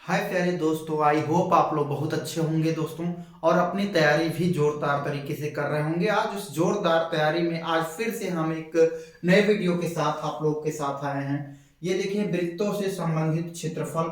हाय प्यारे दोस्तों, I hope आप लोग बहुत अच्छे होंगे दोस्तों और अपनी तैयारी भी जोरदार तरीके से कर रहे होंगे। आज उस जोरदार तैयारी में आज फिर से हम एक नए वीडियो के साथ आप लोग के साथ आए हैं। ये देखिए, वृत्तों से संबंधित क्षेत्रफल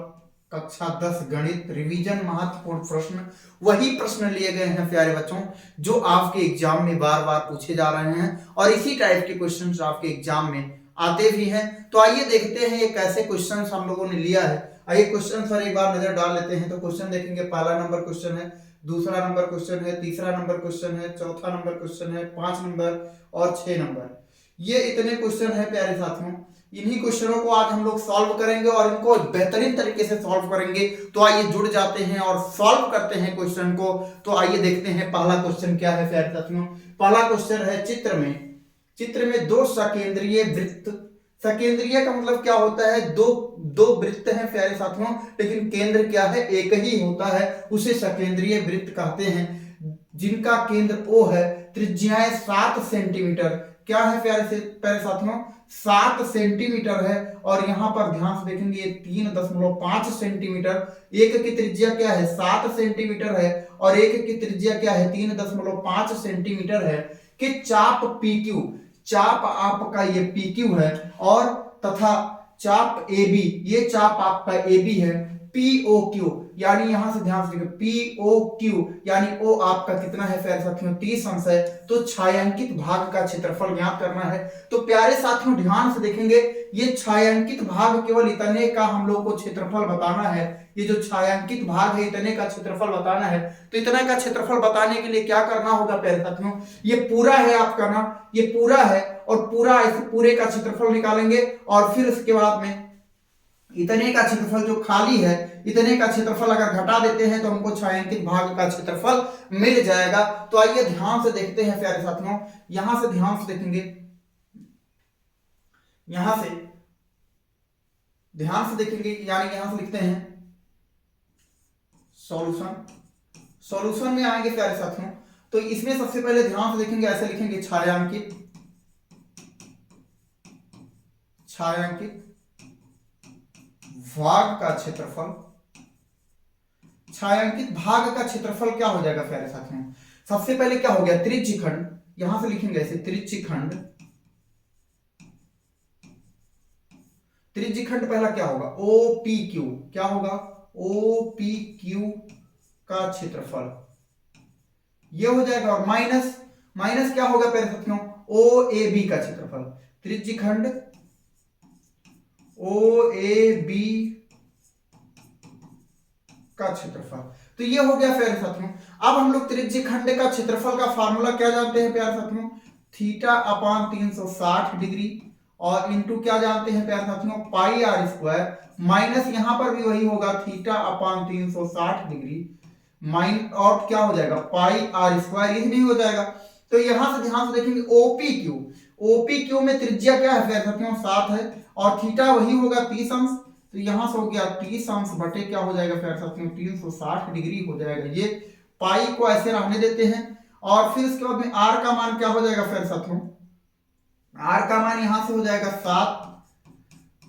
कक्षा 10 गणित रिवीजन महत्वपूर्ण प्रश्न, वही प्रश्न लिए गए हैं प्यारे बच्चों जो आपके एग्जाम में बार बार पूछे जा रहे हैं और इसी टाइप के क्वेश्चन आपके एग्जाम में आते भी हैं। तो आइए देखते हैं ये कैसे क्वेश्चन हम लोगों ने लिया है। आइए क्वेश्चन पर एक बार नजर डाल लेते हैं। तो क्वेश्चन देखेंगे, पहला नंबर क्वेश्चन है, दूसरा नंबर क्वेश्चन है, तीसरा नंबर क्वेश्चन है, चौथा नंबर क्वेश्चन है, 5 नंबर और 6 नंबर। ये इतने क्वेश्चन है प्यारे साथियों। इन्हीं क्वेश्चनों को आज हम लोग सॉल्व करेंगे और इनको बेहतरीन तरीके से सॉल्व करेंगे। तो आइए जुड़ जाते हैं और सॉल्व करते हैं क्वेश्चन को। तो आइए देखते हैं पहला क्वेश्चन क्या है प्यारे साथियों। पहला क्वेश्चन है, चित्र में दो सकेंद्रीय वृत्त। सकेंद्रीय का मतलब क्या होता है? दो वृत्त हैं प्यारे साथियों, लेकिन केंद्र क्या है? एक ही होता है, उसे सकेंद्रीय वृत्त कहते हैं। जिनका केंद्र O है, त्रिज्याएं 7 सेंटीमीटर। क्या है प्यारे साथियों? 7 सेंटीमीटर है। और यहां पर ध्यान से देखेंगे, 3.5 सेंटीमीटर। एक की त्रिज्या क्या है? 7 सेंटीमीटर है और एक की त्रिज्या क्या है? 3.5 सेंटीमीटर है। कि चाप PQ, चाप आपका ये PQ है और तथा चाप AB, ये चाप आपका AB है। POQ यानी यहां से ध्यान से देखिए, POQ यानी O आपका कितना है प्यारे साथियों? 30 अंश है। तो छायांकित भाग का क्षेत्रफल ज्ञात करना है। तो प्यारे साथियों ध्यान से देखेंगे, ये छायांकित भाग केवल इतने का हम लोग को क्षेत्रफल बताना है। ये जो छायांकित भाग है, इतने का क्षेत्रफल बताना है। तो इतने का क्षेत्रफल बताने के लिए क्या करना होगा प्यारे साथियों? ये पूरा है आपका ना, ये पूरा है और पूरा इस पूरे का क्षेत्रफल निकालेंगे और फिर उसके बाद में इतने का क्षेत्रफल जो खाली है, इतने का क्षेत्रफल अगर घटा देते हैं तो हमको छायांकित भाग का क्षेत्रफल मिल जाएगा। तो आइए ध्यान से देखते हैं प्यारे साथियों। यहां से ध्यान से देखेंगे, यहां से ध्यान से देखेंगे, यानी यहां से लिखते हैं सॉल्यूशन। सॉल्यूशन में आएंगे प्यारे साथियों, तो इसमें सबसे पहले ध्यान से देखेंगे, ऐसे लिखेंगे छायांकित भाग का क्षेत्रफल। छायांकित भाग का क्षेत्रफल क्या हो जाएगा प्यारे साथियों? सबसे पहले क्या हो गया? त्रिज्यखंड। यहां से लिखेंगे ऐसे, त्रिज्यखंड पहला क्या होगा? OPQ। क्या होगा? OPQ का क्षेत्रफल ये हो जाएगा। और माइनस क्या होगा प्यारे साथियों? OAB का क्षेत्रफल। त्रिज्यखंड OAB का क्षेत्रफल। तो ये हो गया प्यारे साथियों। अब हम लोग त्रिज्यखंड का क्षेत्रफल का फार्मूला क्या जानते हैं प्यारे साथियों? θ/360 डिग्री और इंटू क्या जानते हैं प्यारे साथियों? πr²। माइनस यहां पर भी वही होगा, θ/360 डिग्री माइन और क्या हो जाएगा? πr²। ये नहीं हो जाएगा। तो यहां से ध्यान से देखेंगे, OPQ में त्रिज्या क्या है प्यारे साथियों? 7 है और थीटा वही होगा 30 अंश। तो यहां से हो गया 30 अंश बटे क्या हो जाएगा प्यारे साथियों? 360 डिग्री हो जाएगा। ये पाई को ऐसे रहने देते हैं और फिर इसके बाद में आर का मान क्या हो जाएगा प्यारे साथियों? आर का मान यहां से हो जाएगा 7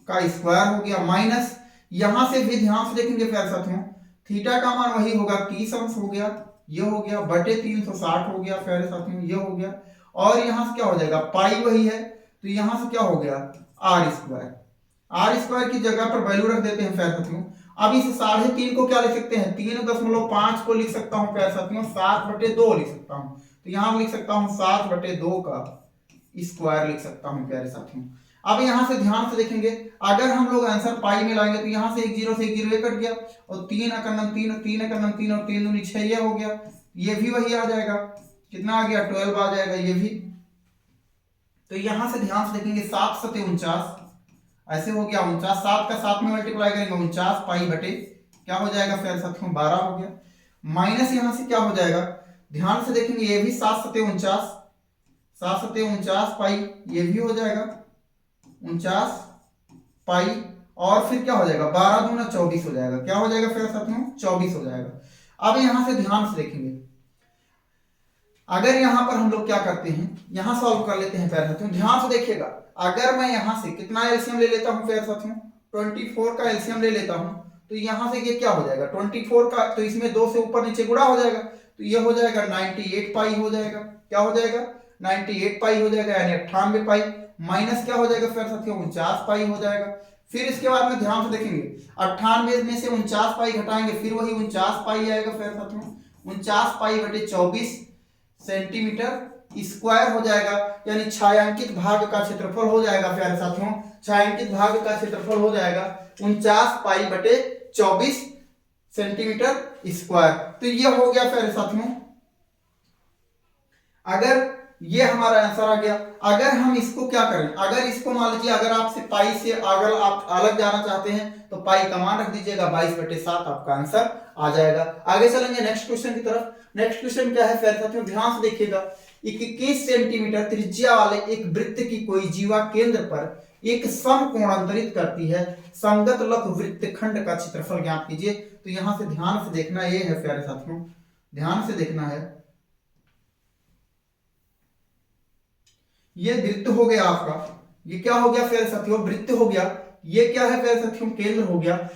का स्क्वायर हो गया, माइनस यहां से भी ध्यान से देखेंगे प्यारे साथियों, थीटा का मान वही होगा 30 अंश हो गया, ये हो गया बटे 360 हो गया प्यारे साथियों, ये हो गया। और यहां से क्या हो जाएगा? पाई वही है, तो यहां से क्या हो गया? R² की जगह पर वैल्यू रख देते हैं प्यारे साथियों। अब इस 3.5 को क्या लिख सकते हैं? 3.5 को लिख सकता हूं प्यारे साथियों, 7/2 लिख सकता हूं। तो यहां लिख सकता हूं 7/2 का स्क्वायर लिख सकता हूं प्यारे साथियों। अब यहां से ध्यान से देखेंगे, अगर हम लोग आंसर पाई में लाएंगे तो यहां से 1 0 से 1 0 ये कट गया और 3 एकम 3 3 एकम 3 और 3 दूनी 6 ये हो गया। ये भी वही आ जाएगा, कितना आ गया? 12 आ जाएगा ये भी। तो यहां से ध्यान से देखेंगे, 7 7 49 ऐसे हो गया 49, 7 का 7 में मल्टीप्लाई करेंगे 49 पाई बटे क्या हो जाएगा प्यारे साथियों? 12 हो गया। माइनस यहां से क्या हो जाएगा? ध्यान से देखेंगे, ये भी 7 7 49, 7 7 49 पाई, ये भी हो जाएगा 49 पाई और फिर क्या हो जाएगा? 12 दूना 24 हो जाएगा। क्या हो जाएगा प्यारे साथियों? 24 हो जाएगा। अब यहां से ध्यान से देखेंगे, अगर यहां पर हम लोग क्या करते हैं, यहां सॉल्व कर लेते हैं प्यारे साथियों। ध्यान से देखिएगा, अगर मैं यहां से कितना एलसीएम ले लेता हूं प्यारे साथियों? 24 का एलसीएम ले लेता हूं तो यहाँ से ये क्या हो जाएगा 24 का, तो इसमें 2 से ऊपर नीचे गुणा हो जाएगा, तो ये हो जाएगा 98 पाई हो जाएगा। क्या हो जाएगा 98 पाई हो जाएगा, यानी 98 पाई माइनस क्या हो जाएगा फिर साथियों 49 पाई हो जाएगा। फिर इसके बाद में ध्यान से देखेंगे 98 में से 49 पाई घटाएंगे, फिर वही 49 पाई आएगा फिर साथियों 49 पाई बटे 24 सेंटीमीटर स्क्वायर हो जाएगा, यानी छायांकित भाग का क्षेत्रफल हो जाएगा प्यारे साथियों, छायांकित भाग का क्षेत्रफल हो जाएगा 49 पाई बटे 24 सेंटीमीटर स्क्वायर। तो ये हो गया प्यारे साथियों, अगर ये हमारा आंसर आ गया। अगर हम इसको क्या करें, अगर इसको मान लीजिए अगर आपसे पाई से अगर आप अलग जाना चाहते हैं तो पाई का मान रख दीजिएगा 22/7 आपका आंसर आ जाएगा। आगे चलेंगे नेक्स्ट क्वेश्चन की तरफ। नेक्स्ट क्वेश्चन क्या है प्यारे साथियों, ध्यान से देखिएगा। 21 सेंटीमीटर त्रिज्या वाले एक वृत्त की कोई जीवा केंद्र पर एक समकोण अंतरित करती है, संगत लघु वृत्तखंड का क्षेत्रफल ज्ञात कीजिए। तो यहां से ध्यान से देखना ये है प्यारे साथियों, ध्यान से देखना है, ये वृत्त हो गया आपका, ये क्या हो गया प्यारे साथियों वृत्त हो गया। ये क्या है प्यारे साथियों केंद्र हो गया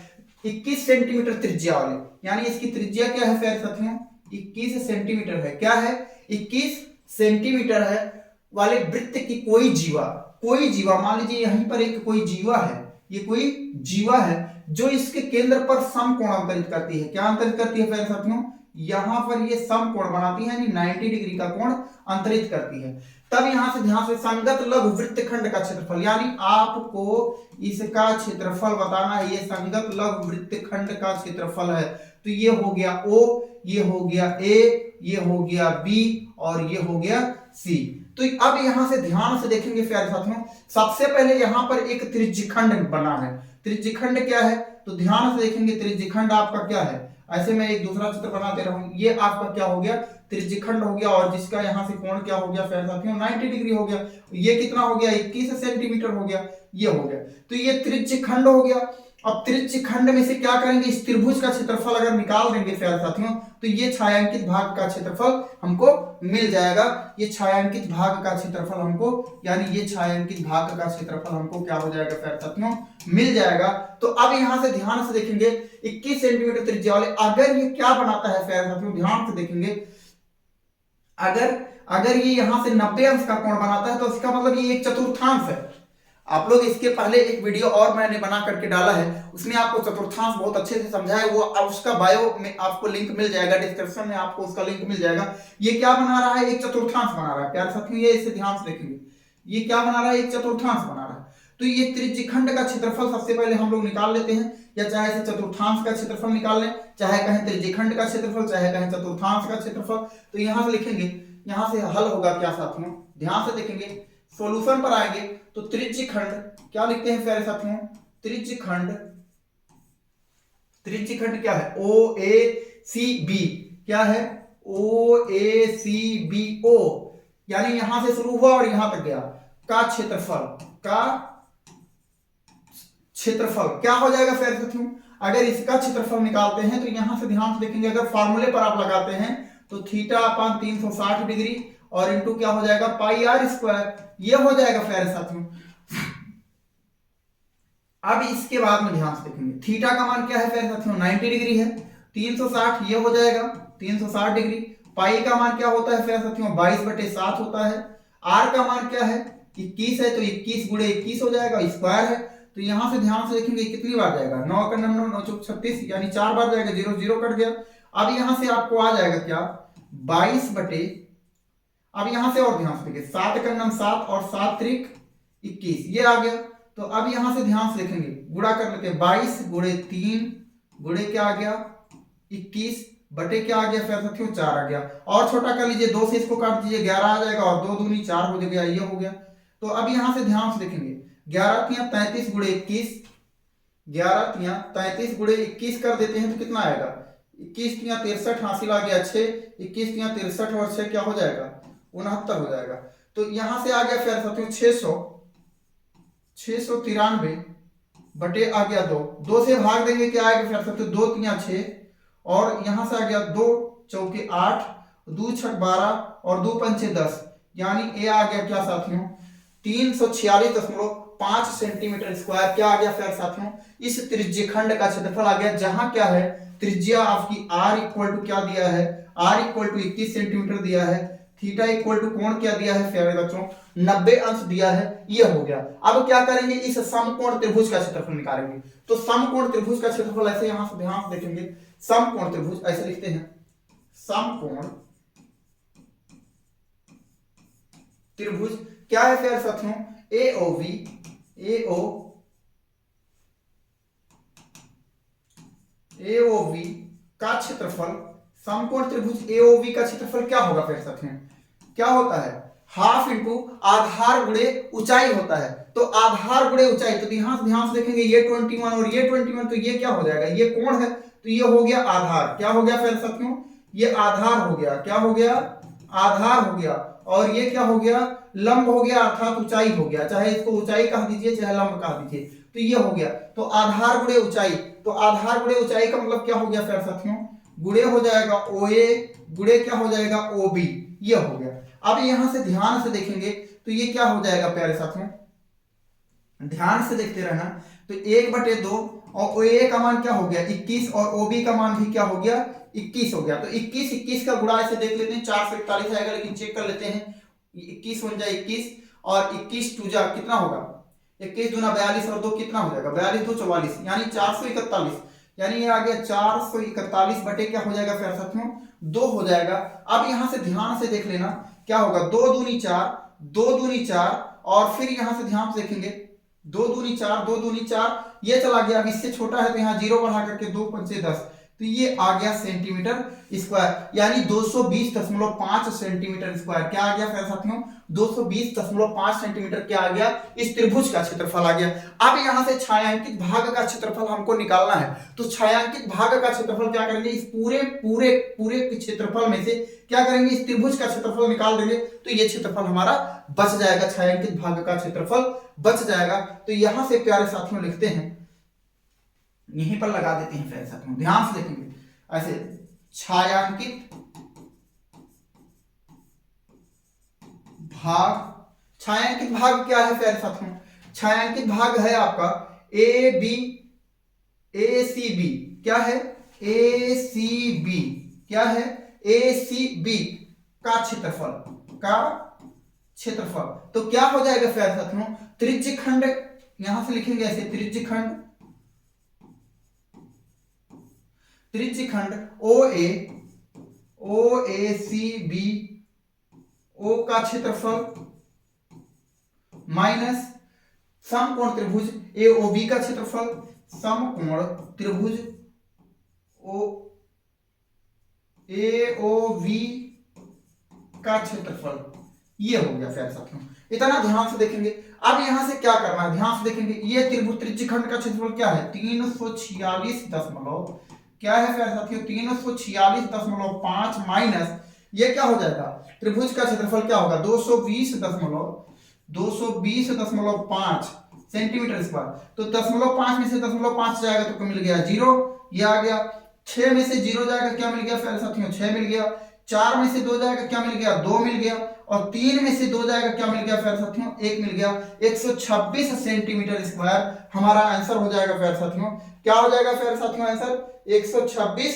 21 सेंटीमीटर त्रिज्या वाले, यानी इसकी त्रिज्या क्या है प्यारे साथियों 21 सेंटीमीटर है। क्या है 21 सेंटीमीटर है वाले वृत्त की कोई जीवा, कोई जीवा मान लीजिए यहीं पर एक कोई जीवा है, ये कोई जीवा है जो इसके केंद्र पर समकोण अंतरित करती है। क्या अंतरित करती है प्यारे साथियों, यहां पर ये समकोण बनाती है, यानी 90 डिग्री का कोण अंतरित करती है। तब यहां से ध्यान से संगत लघु वृत्तखंड का क्षेत्रफल, यानी आपको इसका क्षेत्रफल बताना है, ये संगत लघु वृत्तखंड का क्षेत्रफल है। तो ये हो गया O, ये हो गया A, ये हो गया B और ये हो गया C। तो अब यहां से ध्यान से देखेंगे प्यारे साथियों, सबसे पहले यहां पर एक त्रिज्यखंड बना है। त्रिज्यखंड क्या है तो ध्यान से देखेंगे, त्रिज्यखंड आपका क्या है, ऐसे मैं एक दूसरा चित्र बनाते रहूं, ये आपका क्या हो गया त्रिज्यखंड हो गया, और जिसका यहां से कोण क्या हो गया प्यारे साथियों 90 डिग्री हो गया। ये कितना हो गया 21 सेंटीमीटर हो गया, ये हो गया। तो ये त्रिज्यखंड हो गया। अब त्रिज्यखंड में से क्या करेंगे, इस त्रिभुज का क्षेत्रफल अगर निकाल देंगे प्यारे साथियों तो ये छायांकित भाग का क्षेत्रफल हमको मिल जाएगा। ये छायांकित भाग का क्षेत्रफल हमको, यानी ये छायांकित भाग का क्षेत्रफल हमको क्या हो जाएगा प्यारे साथियों मिल जाएगा। तो अब यहां से ध्यान से देखेंगे 21 सेंटीमीटर त्रिज्या वाले, अगर ये क्या बनाता है प्यारे साथियों ध्यान से देखेंगे, अगर ये यहां से 90 अंश का कोण बनाता है तो इसका मतलब ये एक चतुर्थांश है। आप लोग इसके पहले एक वीडियो और मैंने बना करके डाला है, उसमें आपको चतुर्थांश बहुत अच्छे से समझा है, वो उसका बायो में आपको लिंक मिल जाएगा, डिस्क्रिप्शन में आपको उसका लिंक मिल जाएगा। ये क्या बना रहा है, एक चतुर्थांश बना रहा है प्यारे साथियों, ये इसे ध्यान से देखेंगे, ये क्या बना रहा है, एक चतुर्थांश बना रहा है। तो ये त्रिज्यखंड का क्षेत्रफल सबसे पहले हम लोग निकाल लेते हैं, या चाहे इसे चतुर्थांश का क्षेत्रफल निकाल लें, चाहे कहें त्रिज्यखंड का क्षेत्रफल, चाहे कहें चतुर्थांश का क्षेत्रफल। तो यहां से लिखेंगे, यहां से हल होगा क्या साथियों, ध्यान से देखेंगे, सॉल्यूशन पर आएंगे तो त्रिज्यखंड क्या लिखते हैं प्यारे साथियों, त्रिज्यखंड, त्रिज्यखंड क्या है OACB, क्या है OACBO, यानी यहां से शुरू हुआ और यहां तक गया का क्षेत्रफल, का क्षेत्रफल क्या हो जाएगा प्यारे साथियों। अगर इसका क्षेत्रफल निकालते हैं तो यहां से ध्यान से देखेंगे, अगर फॉर्मूले पर आप लगाते हैं तो थीटा अपान 360 डिग्री और इनटू क्या हो जाएगा पाई आर स्क्वायर, ये हो जाएगा प्यारे साथियों। अब इसके बाद में ध्यान से देखेंगे, थीटा का मान क्या है प्यारे साथियों 90 डिग्री है, 360 ये हो जाएगा 360 डिग्री। पाई का मान क्या होता है प्यारे साथियों 22/7 होता है। आर का मान क्या है 21 है, तो 21 गुणे 21 हो जाएगा, स्क्वायर है। तो यहां से ध्यान से देखेंगे कितनी बार जाएगा, 9 का 9 9 चौक 36, यानी 4 बार जाएगा, 0 0 कट गया। अब यहां से आपको आ जाएगा क्या 22 अब यहां से और ध्यान से देखिए 7 का 9 7 और 7 त्रिक 21 ये आ गया। तो अब यहां से ध्यान से देखेंगे, गुणा कर लेते हैं, 22 गुणे 3 गुणे क्या आ गया 21 बटे क्या आ गया प्यारे साथियों 4 आ गया। और छोटा कर लीजिए, 2 से इसको काट दीजिए 11 आ जाएगा, और 2 दूनी 4 हो गया, ये हो गया। तो अब यहां से ध्यान से देखेंगे, 11 तियां 33 गुणे 21, 11 तियां 33 गुणे 21 कर देते हैं तो कितना आएगा 21 तियां 63 हासिल आ गया 6, 21 तियां 63 और 6 क्या हो जाएगा 69 हो जाएगा। तो यहां से आ गया प्यारे साथियों 693 बटे आ गया 2 से भाग देंगे क्या आएगा प्यारे साथियों 2 तियां 6 और यहां से आ गया 2 चौके 8, 2 छक 12 और 2 पंचे 10, यानी ए आ गया क्या साथियों 5 सेंटीमीटर स्क्वायर क्या आ गया प्यारे साथियों, इस त्रिज्यखंड का क्षेत्रफल आ गया, जहां क्या है त्रिज्या आपकी r इक्वल टू क्या दिया है, r इक्वल टू 21 सेंटीमीटर दिया है, थीटा इक्वल टू कोण क्या दिया है प्यारे बच्चों 90 अंश दिया है, ये हो गया। अब क्या करेंगे, इस समकोण त्रिभुज का क्षेत्रफल निकालेंगे। तो समकोण त्रिभुज का क्षेत्रफल ऐसे यहां से ध्यान से देखेंगे, समकोण त्रिभुज ऐसे लिखते हैं, समकोण त्रिभुज क्या है प्यारे साथियों, AOV का क्षेत्रफल, समकोण त्रिभुज AOV का क्षेत्रफल क्या होगा प्यारे साथियों, क्या होता है हाफ इंटू आधार गुणे ऊंचाई होता है। तो आधार गुणे ऊंचाई, तो ध्यान से देखेंगे ये 21 और ये 21, तो ये क्या हो जाएगा, ये कोण है तो ये हो गया आधार, क्या हो गया प्यारे साथियों, ये आधार हो गया, क्या हो गया आधार हो गया, और ये क्या हो गया लंब हो गया, अर्थात ऊंचाई हो गया, चाहे इसको ऊंचाई कह दीजिए चाहे लंब कह दीजिए, तो ये हो गया। तो आधार गुणे ऊंचाई, तो आधार गुणे ऊंचाई का मतलब क्या हो गया प्यारे साथियों, गुणे हो जाएगा OA गुणे क्या हो जाएगा OB, ये हो गया। अब यहां से ध्यान से देखेंगे तो ये क्या हो जाएगा प्यारे साथियों, ध्यान से देखते रहना, तो 1/2 और OA का मान क्या हो गया 21 और OB का मान भी क्या हो गया 21 हो गया। तो 21 का गुणा ऐसे देख लेते हैं, 4 से 41 आएगा, लेकिन चेक कर लेते हैं, 21 बन जाए 21 और 21 टू जा कितना होगा 21 दूना 42 और 2 कितना हो जाएगा 42 2 44, यानी 441, यानी ये आ गया 441 बटे क्या हो जाएगा प्यारे साथियों 2 हो जाएगा। अब यहां से ध्यान से देख लेना क्या होगा, 2 दूनी 4, 2 दूनी 4, और फिर यहां से ध्यान से देखेंगे 2 दूनी 4, 2 दूनी 4, ये चला गया, अब इससे छोटा है तो यहाँ 0 बढ़ा करके 2 पंचे 10, तो ये आ गया सेंटीमीटर स्क्वायर, यानी 220.5 सेंटीमीटर स्क्वायर क्या आ गया प्यारे साथियों 220.5 सेंटीमीटर क्या आ गया, इस त्रिभुज का क्षेत्रफल आ गया। अब यहां से छायांकित भाग का क्षेत्रफल हमको निकालना है, तो छायांकित भाग का क्षेत्रफल क्या करेंगे, इस पूरे पूरे पूरे क्षेत्रफल में से क्या करेंगे, इस त्रिभुज का क्षेत्रफल निकाल देंगे, तो ये क्षेत्रफल हमारा बच जाएगा, छायांकित भाग का क्षेत्रफल बच जाएगा। तो यहां से प्यारे साथियों लिखते हैं, यहीं पर लगा देते हैं प्यारे साथियों, ध्यान से देखेंगे ऐसे, छायांकित भाग, छायांकित भाग क्या है प्यारे साथियों, छायांकित भाग है आपका ACB, क्या है ACB, क्या है ACB का क्षेत्रफल, तो क्या हो जाएगा प्यारे साथियों, त्रिज्यखंड, यहां से लिखेंगे ऐसे, त्रिज्यखंड OACB O का क्षेत्रफल माइनस समकोण त्रिभुज AOB का क्षेत्रफल, समकोण त्रिभुज AOV का क्षेत्रफल, ये हो गया प्यारे साथियों, इतना ध्यान से देखेंगे। अब यहां से क्या करना है, ध्यान से देखेंगे, ये त्रिभुज त्रिज्यखंड का क्षेत्रफल क्या है 346 दशमलव क्या है प्यारे साथियों 346.5 माइनस ये क्या हो जाएगा, त्रिभुज का क्षेत्रफल क्या होगा 220.5 सेंटीमीटर स्क्वायर, तो 0.5 में से 0.5 जाएगा तो मिल गया 0, ये आ गया, 6 में से 0 जाएगा क्या मिल गया प्यारे साथियों 6 मिल गया, 4 में से 2 जाएगा क्या मिल गया 2 मिल गया, और 3 में से 2 जाएगा क्या मिल गया प्यारे साथियों 1 मिल गया, 126 सेंटीमीटर स्क्वायर हमारा आंसर हो जाएगा प्यारे साथियों, क्या हो जाएगा प्यारे साथियों आंसर 126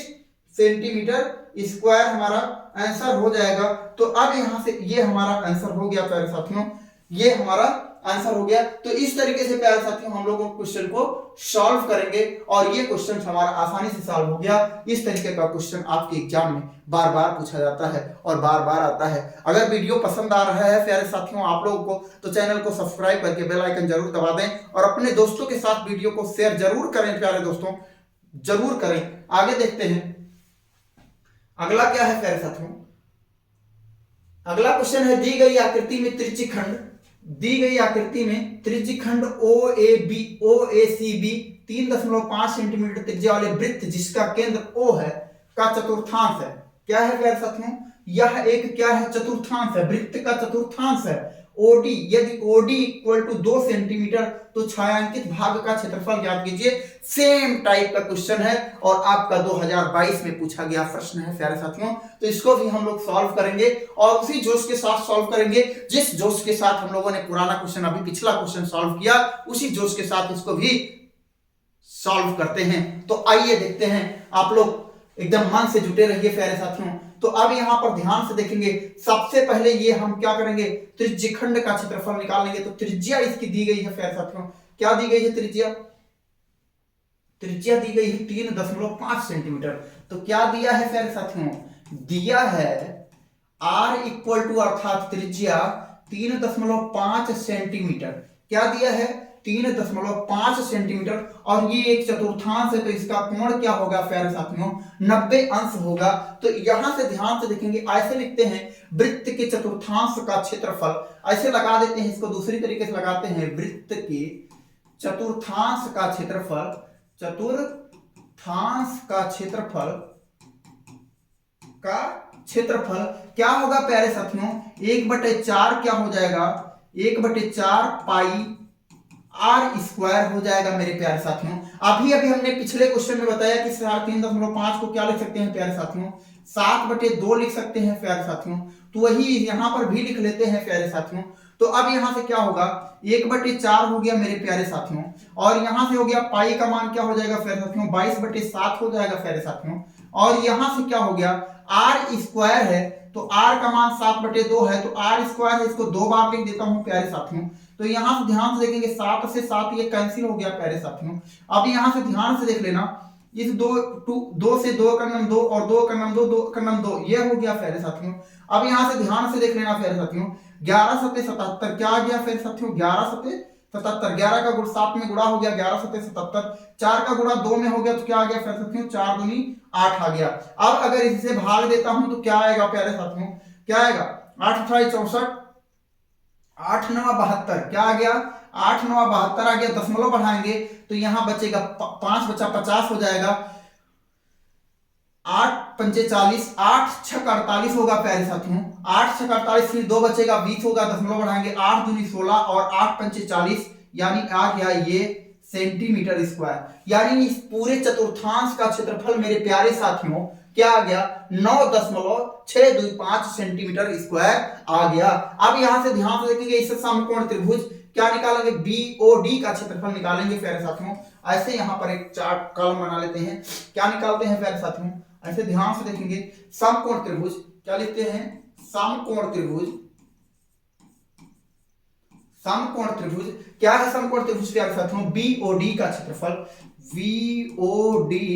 सेंटीमीटर स्क्वायर हमारा आंसर हो जाएगा। तो अब यहां से ये हमारा आंसर हो गया प्यारे साथियों, ये हमारा आंसर हो गया। तो इस तरीके से प्यारे साथियों हम लोग क्वेश्चन को सॉल्व करेंगे और ये क्वेश्चन हमारा आसानी से सॉल्व हो गया। इस तरीके का क्वेश्चन आपके एग्जाम में बार बार पूछा जाता है और बार बार आता है। अगर वीडियो पसंद आ रहा है प्यारे साथियों आप लोगों को तो चैनल को सब्सक्राइब करके बेल आइकन जरूर दबा दें और अपने दोस्तों के साथ वीडियो को शेयर जरूर करें प्यारे दोस्तों, जरूर करें। आगे देखते हैं अगला क्या है प्यारे साथियों। अगला क्वेश्चन है दी गई आकृति में त्रिज्यखंड OACB 3.5 सेंटीमीटर त्रिज्या वाले वृत्त जिसका केंद्र O है का चतुर्थांश है। क्या है प्यारे साथियों, यह एक क्या है चतुर्थांश है, वृत्त का चतुर्थांश है ओडी, यदि ओडी इक्वल टू 2 सेंटीमीटर तो छायांकित भाग का क्षेत्रफल ज्ञात कीजिए। सेम टाइप का क्वेश्चन है और आपका 2022 में पूछा गया प्रश्न है प्यारे साथियों। तो इसको भी हम लोग सॉल्व करेंगे और उसी जोश के साथ सॉल्व करेंगे जिस जोश के साथ हम लोगों ने पुराना क्वेश्चन, अभी पिछला क्वेश्चन सॉल्व किया, उसी जोश के साथ इसको भी सॉल्व करते हैं। तो आइए देखते हैं, आप लोग एकदम मन से जुटे रहिए प्यारे साथियों। तो अब यहां पर ध्यान से देखेंगे, सबसे पहले ये हम क्या करेंगे, त्रिज्यखंड का क्षेत्रफल निकालेंगे। तो त्रिज्या इसकी दी गई है प्यारे साथियों, क्या दी गई है त्रिज्या? त्रिज्या दी गई है 3.5 सेंटीमीटर। तो क्या दिया है प्यारे साथियों? दिया है r इक्वल टू, अर्थात त्रिज्या 3.5 सेंटीमीटर। क्या दिया है? 3.5 सेंटीमीटर। और ये एक चतुर्थांश है तो इसका कोण क्या होगा प्यारे साथियों? 90 अंश होगा। तो यहां से ध्यान से देखेंगे, ऐसे लिखते हैं वृत्त के चतुर्थांश का क्षेत्रफल, ऐसे लगा देते हैं, इसको दूसरी तरीके से लगाते हैं, वृत्त के चतुर्थांश का क्षेत्रफल, चतुर्थांश का क्षेत्रफल क्या होगा प्यारे साथियों? 1/4 क्या हो जाएगा? 1/4 पाई r स्क्वायर हो जाएगा मेरे प्यारे साथियों। अभी हमने पिछले क्वेश्चन में बताया कि 3.5 को क्या लिख सकते हैं प्यारे साथियों? 7/2 लिख सकते हैं प्यारे साथियों। तो वही यहां पर भी लिख लेते हैं प्यारे साथियों। तो अब यहां से क्या होगा? 1/4 हो गया मेरे प्यारे साथियों, और यहां से हो गया पाई का मान क्या हो जाएगा प्यारे साथियों? 22/7 हो जाएगा प्यारे साथियों। और यहां से क्या हो गया? r स्क्वायर है तो r का मान 7/2 है, तो r स्क्वायर है, इसको 2 बार लिख देता हूं प्यारे साथियों। तो यहां से ध्यान से देखेंगे, 7 से 7 ये कैंसिल हो गया प्यारे साथियों। अब यहां से ध्यान से देख लेना, इस 2 से 2 का नाम 2 और 2 का नाम 2, 2 का नाम 2, ये हो गया प्यारे साथियों। अब यहां से ध्यान से देख लेना प्यारे साथियों, 11 7 77 क्या आ गया प्यारे साथियों? 11 7 77, 11 का गुण 7 में गुणा हो गया, 11 7 77, 4 का गुणा 2 में हो गया, तो क्या आ गया प्यारे साथियों? 4 दूनी 8 आ गया। अब अगर इसे भाग देता हूं तो क्या आएगा प्यारे साथियों? क्या आएगा? 8 8 64, 8 9 72, क्या आ गया? 8 9 72 आ गया। दशमलव बढ़ाएंगे तो यहां बचेगा 5 बचा 50 हो जाएगा। 8 5 40, 8 6 48 होगा प्यारे साथियों। 8 6 48, फिर 2 बचेगा 20 होगा, दशमलव बढ़ाएंगे, 8 दूनी 16 और 8 5 40, यानी आ गया ये सेंटीमीटर स्क्वायर। यानी इस पूरे चतुर्थांश का क्षेत्रफल मेरे प्यारे साथियों क्या आ गया? 9.625 सेंटीमीटर स्क्वायर आ गया। अब यहां से ध्यान से देखेंगे, इस समकोण त्रिभुज क्या निकालेंगे? बीओडी का क्षेत्रफल निकालेंगे प्यारे साथियों। ऐसे यहां पर एक चार्ट कॉलम बना लेते हैं, क्या निकालते हैं प्यारे साथियों? ऐसे ध्यान से देखेंगे, समकोण त्रिभुज क्या लिखते हैं? समकोण त्रिभुज, समकोण त्रिभुज क्या है? समकोण त्रिभुज प्यारे साथियों बीओडी का क्षेत्रफल, बीओडी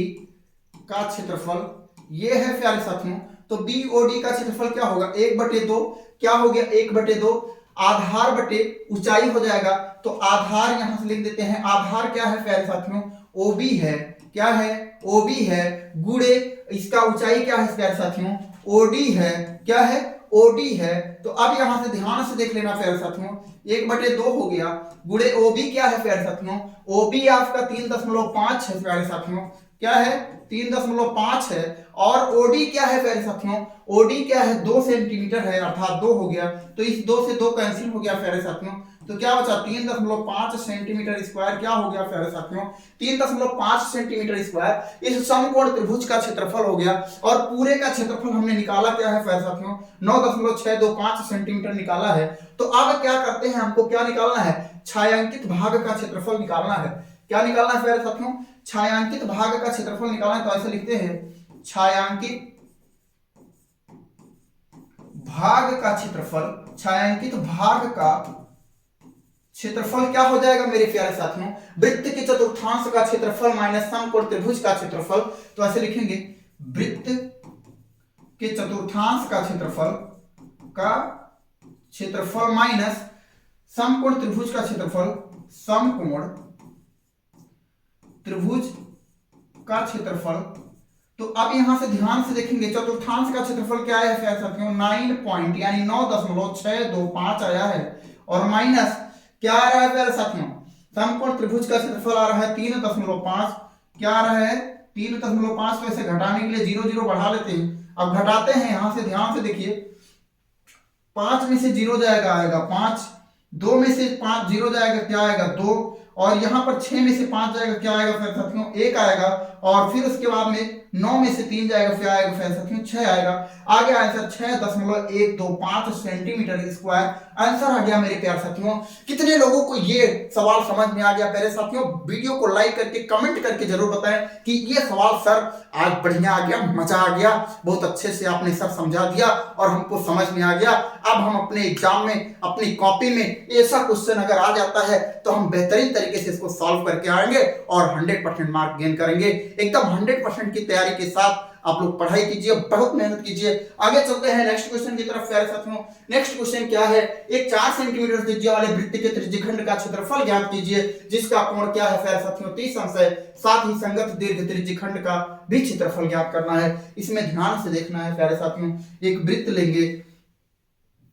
का क्षेत्रफल ये है प्यारे साथियों। तो बीओडी का क्षेत्रफल क्या होगा? 1/2, क्या हो गया? 1/2 आधार बटे ऊंचाई हो जाएगा। तो आधार यहां से लिख देते हैं, आधार क्या है प्यारे साथियों? ओबी है, क्या है? ओबी है, गुणे इसका ऊंचाई क्या है प्यारे साथियों? ओडी है, क्या है? ओडी है। तो अब यहां से ध्यान से देख लेना प्यारे साथियों, 1/2 हो गया, गुणे ओबी क्या है प्यारे साथियों? ओबी आपका 3.5 है प्यारे साथियों, क्या है? 3.5 है। और ओडी क्या है प्यारे साथियों? ओडी क्या है? 2 सेंटीमीटर है, अर्थात 2 हो गया। तो इस 2 से 2 कैंसिल हो गया प्यारे साथियों। तो क्या बचा? 3.5 सेंटीमीटर स्क्वायर क्या हो गया प्यारे साथियों? 3.5 सेंटीमीटर स्क्वायर इस समकोण त्रिभुज का क्षेत्रफल हो गया। और पूरे का क्षेत्रफल हमने निकाला क्या है प्यारे साथियों? 9.625 सेंटीमीटर निकाला है। तो अब क्या करते हैं, हमको क्या निकालना है? छायांकित भाग का क्षेत्रफल निकालना है। क्या निकालना है प्यारे साथियों? छायांकित भाग का क्षेत्रफल निकालना है। तो ऐसे लिखते हैं, छायांकित भाग का क्षेत्रफल, छायांकित भाग का क्षेत्रफल क्या हो जाएगा मेरे प्यारे साथियों? वृत्त के चतुर्थांश का क्षेत्रफल माइनस समकोण त्रिभुज का क्षेत्रफल। तो ऐसे लिखेंगे, वृत्त के चतुर्थांश का क्षेत्रफल माइनस समकोण त्रिभुज का क्षेत्रफल, समकोण त्रिभुज का क्षेत्रफल। तो अब यहां से ध्यान से देखेंगे, चतुर्थांश का क्षेत्रफल क्या है प्यारे साथियों? 9 पॉइंट यानी 9.625 आया है। और माइनस क्या आ रहा है प्यारे साथियों? समकोण त्रिभुज का क्षेत्रफल आ रहा है 3.5, क्या आ रहा है? 3.5। तो इसे घटाने के लिए 0 0 बढ़ा लेते हैं। अब घटाते हैं, यहां से ध्यान से देखिए, 5 में से 0 जाएगा आएगा 5, 2 में से 5 0 जाएगा क्या आएगा 2, और यहाँ पर 6 में से 5 जाएगा क्या आएगा फिर साथियों 1 आएगा, और फिर उसके बाद में 9 में से 3 जाएगा फिर आएगा फिर साथियों 6 आएगा। आ गया आंसर 6.125 सेंटीमीटर स्क्वायर, आंसर आ गया मेरे प्यारे साथियों। कितने लोगों को ये सवाल समझ में आ गया प्यारे साथियों? वीडियो को लाइक करके कमेंट करके जरूर बताएं कि ये सवाल सर आज बढ़िया आ गया, मजा आ गया, बहुत अच्छे से आपने सर समझा दिया और हमको समझ में आ गया। अब हम अपने एग्जाम में अपनी कॉपी में ऐसा क्वेश्चन अगर आ जाता है तो हम बेहतरीन तरीके से इसको सॉल्व करके आएंगे और 100% मार्क गेन करेंगे। एकदम 100% की तैयारी के साथ आप लोग पढ़ाई कीजिए, बहुत मेहनत कीजिए। आगे चलते हैं नेक्स्ट क्वेश्चन की तरफ प्यारे साथियों। नेक्स्ट क्वेश्चन क्या है? एक 4 सेंटीमीटर त्रिज्या वाले वृत्त के त्रिज्यखंड का क्षेत्रफल ज्ञात कीजिए जिसका कोण क्या है प्यारे साथियों 30 अंश है, साथ ही संगत दीर्घ त्रिज्यखंड का भी क्षेत्रफल ज्ञात करना है। इसमें ध्यान से देखना है प्यारे साथियों। एक वृत्त लेंगे,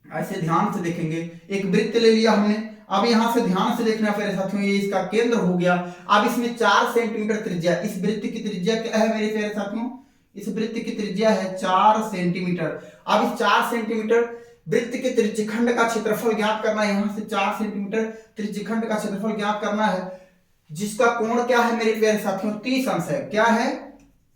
ऐसे ध्यान से देखेंगे, एक वृत्त ले लिया हमने। अब यहां से ध्यान से देखना प्यारे साथियों, ये इसका केंद्र हो गया। अब इसमें 4 सेंटीमीटर त्रिज्या, इस वृत्त की त्रिज्या क्या है मेरे प्यारे साथियों? इस वृत्त की त्रिज्या है 4 सेंटीमीटर। अब इस 4 सेंटीमीटर वृत्त के त्रिज्यखंड का क्षेत्रफल ज्ञात करना है। यहां से 4 सेंटीमीटर त्रिज्यखंड का क्षेत्रफल ज्ञात करना है जिसका कोण क्या है मेरे प्यारे साथियों 30 अंश है। क्या है?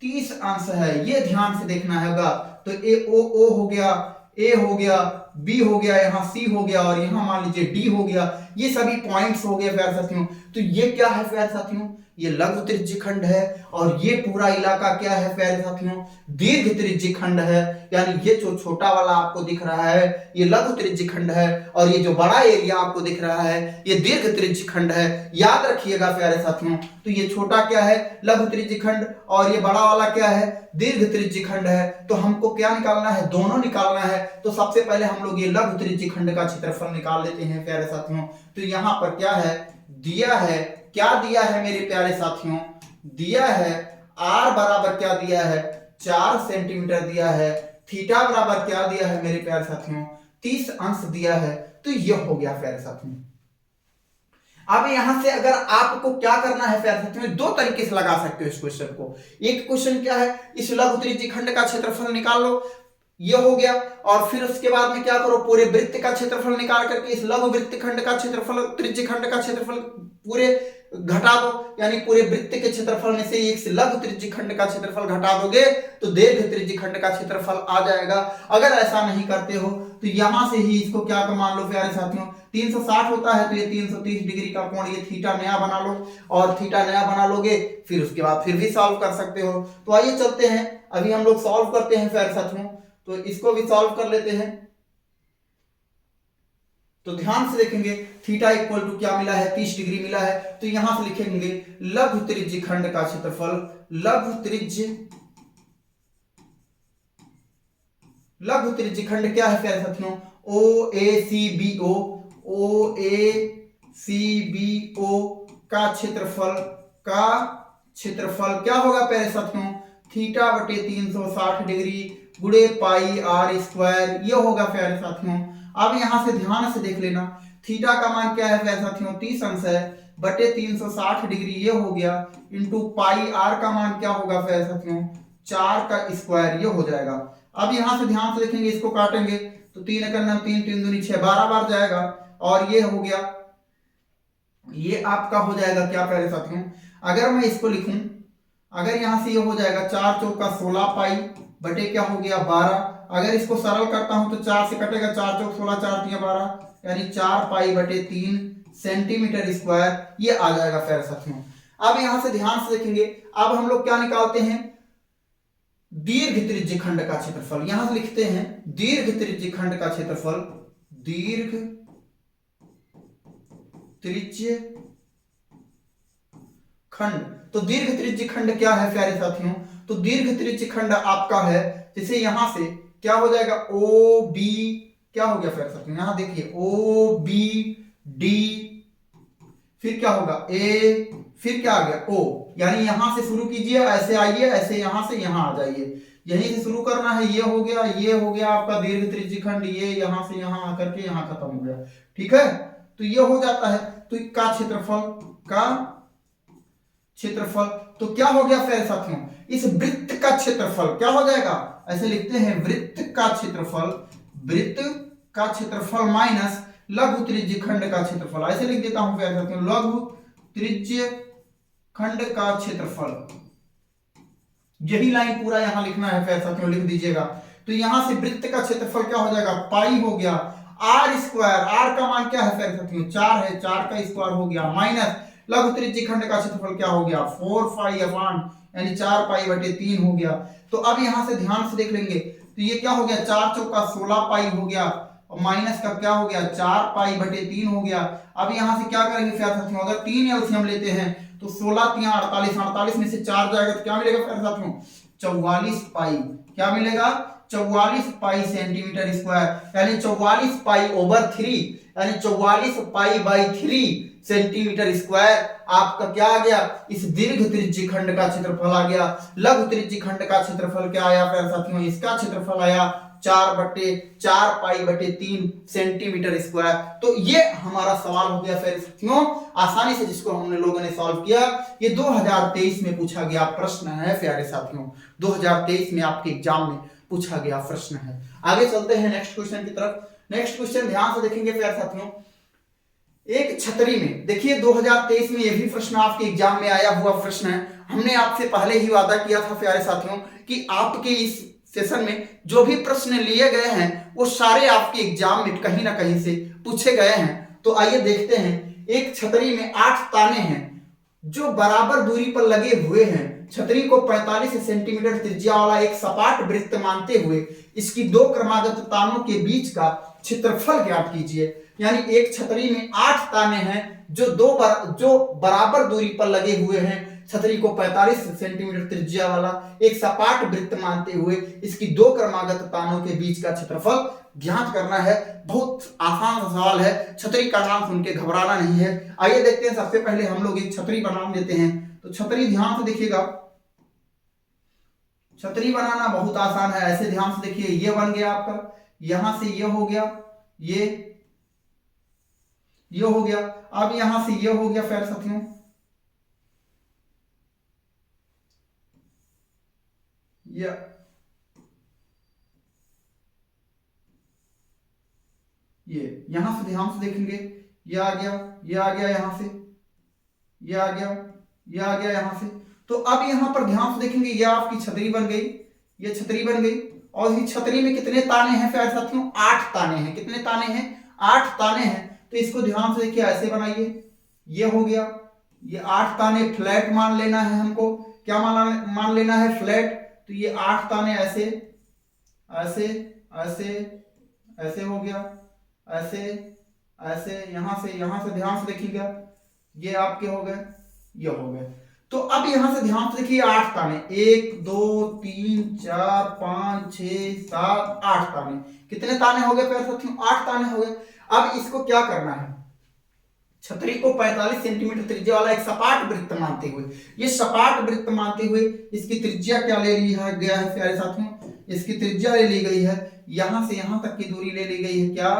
30 अंश है। ये ध्यान से देखना होगा। तो ए ओ हो गया, ए हो गया, बी हो गया, यहाँ सी हो गया और यहाँ मान लीजिए डी हो गया। ये सभी पॉइंट्स हो गए प्यारे साथियों। तो ये क्या है प्यारे साथियों? ये लघु त्रिज्यखंड है और ये पूरा इलाका क्या है प्यारे साथियों? दीर्घ त्रिज्यखंड है। यानी ये जो छोटा वाला आपको दिख रहा है ये लघु त्रिज्यखंड है और ये जो बड़ा एरिया आपको दिख रहा है ये दीर्घ त्रिज्यखंड है। याद रखिएगा प्यारे साथियों। तो ये छोटा क्या है? लघु त्रिज्यखंड, और ये बड़ा वाला क्या है? दीर्घ त्रिज्यखंड है। तो हमको क्या निकालना है? दोनों निकालना है। तो सबसे पहले हम लोग ये लघु त्रिज्यखंड का क्षेत्रफल निकाल लेते हैं प्यारे साथियों। तो यहाँ पर क्या है दिया है? क्या दिया है मेरे प्यारे साथियों? दिया है r बराबर क्या दिया है? 4 सेंटीमीटर दिया है। थीटा बराबर क्या दिया है मेरे प्यारे साथियों? 30 अंश दिया है। तो ये हो गया प्यारे साथियों। अब यहां से अगर आपको क्या करना है प्यारे साथियों, 2 तरीके से लगा सकते हो इस क्वेश्चन को। एक क्वेश्चन क्या है? इस लघु त्रिज्यखंड का क्षेत्रफल निकाल लो, ये हो गया। और फिर उसके बाद में क्या करो? पूरे वृत्त का क्षेत्रफल निकाल करके इस लघु वृत्तखंड का क्षेत्रफल, त्रिज्यखंड का क्षेत्रफल पूरे घटा दो। यानी पूरे वृत्त के क्षेत्रफल में से एक लघु त्रिज्यखंड का क्षेत्रफल घटा दोगे तो दीर्घ त्रिज्यखंड का क्षेत्रफल आ जाएगा। अगर ऐसा नहीं करते हो तो यहां से ही इसको क्या मान लो प्यारे साथियों, 360 होता है तो ये 330 डिग्री का कोण, ये थीटा नया बना लो। और थीटा नया बना लोगे फिर उसके बाद फिर भी सॉल्व कर सकते हो। तो आइए चलते हैं, अभी हम लोग सॉल्व करते हैं प्यारे साथियों। तो इसको भी सॉल्व कर लेते हैं। तो ध्यान से देखेंगे, थीटा इक्वल टू क्या मिला है? 30 डिग्री मिला है। तो यहां से लिखेंगे लघु त्रिज्यखंड का क्षेत्रफल, लघु त्रिज्यखंड क्या है प्यारे साथियों? OACBO, OACBO का क्षेत्रफल क्या होगा प्यारे साथियों? थीटा बटे 360 डिग्री गुणे पाई r स्क्वायर, ये होगा प्यारे साथियों। अब यहां से ध्यान से देख लेना, थीटा का मान क्या है प्यारे साथियों? 30 अंश है बटे 360 डिग्री, ये हो गया, इंटू पाई r का मान क्या होगा प्यारे साथियों? 4 का स्क्वायर, ये हो जाएगा। अब यहां से ध्यान से देखेंगे, इसको काटेंगे तो 3 × 9 3, 3 दूनी 6, 12 बार जाएगा। और ये हो गया, ये आपका हो जाएगा क्या प्यारे साथियों? अगर मैं इसको लिखूं, अगर यहां से ये हो जाएगा 4 चौका 16 पाई बटे क्या हो गया 12। अगर इसको सरल करता हूं तो 4 से कटेगा, 4 चौक 16, 4 तिया 12, यानी 4 पाई बटे 3 सेंटीमीटर स्क्वायर, ये आ जाएगा प्यारे साथियों। अब यहां से ध्यान से देखेंगे, अब हम लोग क्या निकालते हैं? दीर्घ त्रिज्यखंड का क्षेत्रफल। यहां से लिखते हैं दीर्घ त्रिज्यखंड का क्षेत्रफल, दीर्घ त्रिज्यखंड। तो दीर्घ त्रिज्यखंड क्या है प्यारे साथियों? तो दीर्घ त्रिज्यखंड आपका है, जैसे यहां से क्या हो जाएगा? OB क्या हो गया प्यारे साथियों? यहां देखिए OBD, फिर क्या होगा? A, फिर क्या आ गया? O। यानी यहां से शुरू कीजिए, ऐसे आइए, ऐसे यहां से यहां आ जाइए, यहीं से शुरू करना है। ये हो गया, ये हो गया आपका दीर्घ त्रिज्यखंड, ये यहां से यहां आकर के यहां खत्म हो गया। ठीक है, तो ये हो जाता है। तो का क्षेत्रफल तो क्या हो गया प्यारे साथियों? इस वृत्त का क्षेत्रफल क्या हो जाएगा? ऐसे लिखते हैं वृत्त का क्षेत्रफल, वृत्त का क्षेत्रफल माइनस लघु त्रिज्य खंड का क्षेत्रफल, ऐसे लिख देता हूं प्यारे साथियों, लघु त्रिज्य खंड का क्षेत्रफल। यही लाइन पूरा यहां लिखना है प्यारे साथियों, लिख दीजिएगा। तो यहां से वृत्त का क्षेत्रफल क्या हो जाएगा, पाई हो गया आर स्क्वायर, आर का मान क्या है प्यारे साथियों 4 है, 4 का स्क्वायर हो गया, माइनस लघु त्रिज्य खंड का क्षेत्रफल क्या हो गया 4 पाई अपॉन यानी 4 पाई बटे 3 हो गया। तो अब यहां से ध्यान से देख लेंगे, तो ये क्या हो गया 4 चौका 16 पाई हो गया और माइनस का क्या हो गया 4 पाई बटे 3 हो गया। अब यहां से क्या करेंगे प्यारे साथियों, अगर 3 एलसीएम लेते हैं तो 16 3 48, 48 में से 4 जाएगा तो क्या मिलेगा प्यारे साथियों 44 पाई, क्या मिलेगा 44 पाई सेंटीमीटर स्क्वायर, यानी 44 पाई ओवर 3 यानी 44 पाई बाई 3 सेंटीमीटर स्क्वायर आपका क्या आ गया, इस दीर्घ त्रिज्य खंड का क्षेत्रफल आ गया। लघु त्रिज्य खंड का क्षेत्रफल क्या आया प्यारे साथियों, इसका क्षेत्रफल आया 4 पाई बटे 3 सेंटीमीटर स्क्वायर। तो ये हमारा सवाल हो गया प्यारे साथियों, आसानी से जिसको हमने लोगों ने सॉल्व किया। ये 2023 में पूछा गया प्रश्न है प्यारे साथियों, 2023 में आपके एग्जाम में पूछा गया प्रश्न है। आगे चलते हैं नेक्स्ट क्वेश्चन की तरफ। नेक्स्ट क्वेश्चन ध्यान से देखेंगे प्यारे साथियों, एक छतरी में, देखिए 2023 में यह भी प्रश्न आपके एग्जाम में आया हुआ प्रश्न है। हमने आपसे पहले ही वादा किया था प्यारे साथियों कि आपके इस सेशन में जो भी प्रश्न लिए गए हैं वो सारे आपके एग्जाम में कहीं ना कहीं से पूछे गए हैं। तो आइए देखते हैं, एक छतरी में 8 ताने हैं जो बराबर दूरी पर लगे हुए हैं। छतरी को 45 सेंटीमीटर त्रिज्या वाला एक सपाट वृत्त मानते हुए इसकी 2 क्रमागत तानों के बीच का क्षेत्रफल ज्ञात कीजिए। यानी एक छतरी में 8 ताने हैं जो बराबर दूरी पर लगे हुए हैं। छतरी को 45 सेंटीमीटर त्रिज्या वाला एक सपाट वृत्त मानते हुए इसकी 2 क्रमागत तानों के बीच का क्षेत्रफल ज्ञात करना है। बहुत आसान सवाल है, छतरी का नाम सुन के घबराना नहीं है। आइए देखते हैं, सबसे पहले हम लोग एक छतरी बना देते हैं। तो छतरी ध्यान से देखिएगा, छतरी बनाना बहुत आसान है। ऐसे ध्यान से देखिए, ये बन गया आपका, यहां से ये हो गया, ये हो गया, अब यहां से ये हो गया प्यारे साथियों, ये यहां से ध्यान से देखेंगे, ये आ गया, ये आ गया, यहां से ये आ गया, ये आ गया यहां से। तो अब यहां पर ध्यान से देखेंगे, ये आपकी छतरी बन गई, ये छतरी बन गई। और इस छतरी में कितने ताने हैं प्यारे साथियों 8 ताने हैं। कितने ताने हैं 8 ताने हैं। तो इसको ध्यान से देखिए, ऐसे बनाइए, ये हो गया, ये 8 ताने फ्लैट मान लेना है हमको। क्या मान लेना है फ्लैट। तो ये 8 ताने ऐसे ऐसे ऐसे ऐसे हो गया, ऐसे ऐसे, यहां से ध्यान से देखिएगा, ये आपके हो गए, ये हो गए। तो अब यहां से ध्यान से देखिए 8 ताने, 1 2 3 4 5 6 7 8 ताने। कितने ताने हो गए प्यारे साथियों 8 ताने हो गए। अब इसको क्या करना है, छतरी को 45 सेंटीमीटर त्रिज्या वाला एक सपाट वृत्त मानते हुए, ये सपाट वृत्त मानते हुए इसकी त्रिज्या क्या ले ली है गया है प्यारे साथियों, इसकी त्रिज्या ले ली गई है, यहां से यहां तक की दूरी ले ली गई है, क्या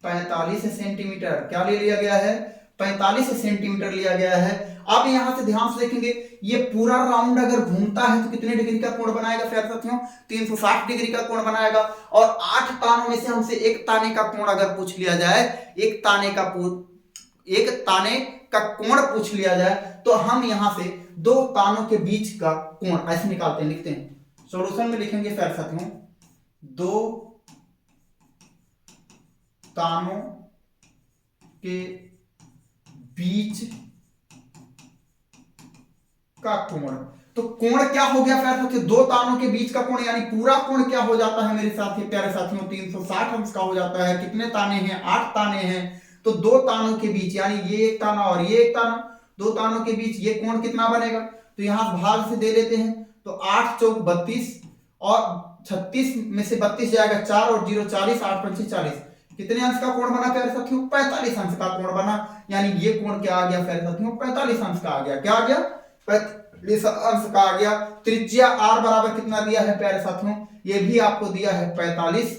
45 सेंटीमीटर। क्या ले लिया गया है 45 सेंटीमीटर लिया गया है। अब यहां से ध्यान से देखेंगे, ये पूरा राउंड अगर घूमता है तो कितने डिग्री का कोण बनाएगा प्यारे साथियों 360 डिग्री का कोण बनाएगा। और 8 तानों में से हमसे एक ताने का कोण अगर पूछ लिया जाए, एक ताने का कोण पूछ लिया जाए, तो हम यहां से 2 तानों के बीच का कोण ऐसे निकालते हैं, लिखते हैं सॉल्यूशन में लिखेंगे प्यारे साथियों, 2 तानों के बीच का कोण। तो कोण क्या हो गया प्यारे साथियों 2 तानों के बीच का कोण, यानी पूरा कोण क्या हो जाता है मेरे साथी प्यारे साथियों 360 अंश का हो जाता है। कितने ताने हैं 8 ताने हैं। तो 2 तानों के बीच, यानी ये एक ताना और ये एक ताना, 2 तानों के बीच ये कोण कितना बनेगा। तो यहां भाग से दे लेते हैं, तो 8 चौक 32 और 36 में से 32 जाएगा 4 और 0 40, 8 पंचे 40। कितने अंश का कोण बना प्यारे साथियों 45 अंश का कोण बना। यानी ये कोण क्या आ गया प्यारे साथियों 45 अंश का आ गया। क्या आ गया 45 अंश का आ गया। त्रिज्या r बराबर कितना दिया है प्यारे साथियों, ये भी आपको दिया है 45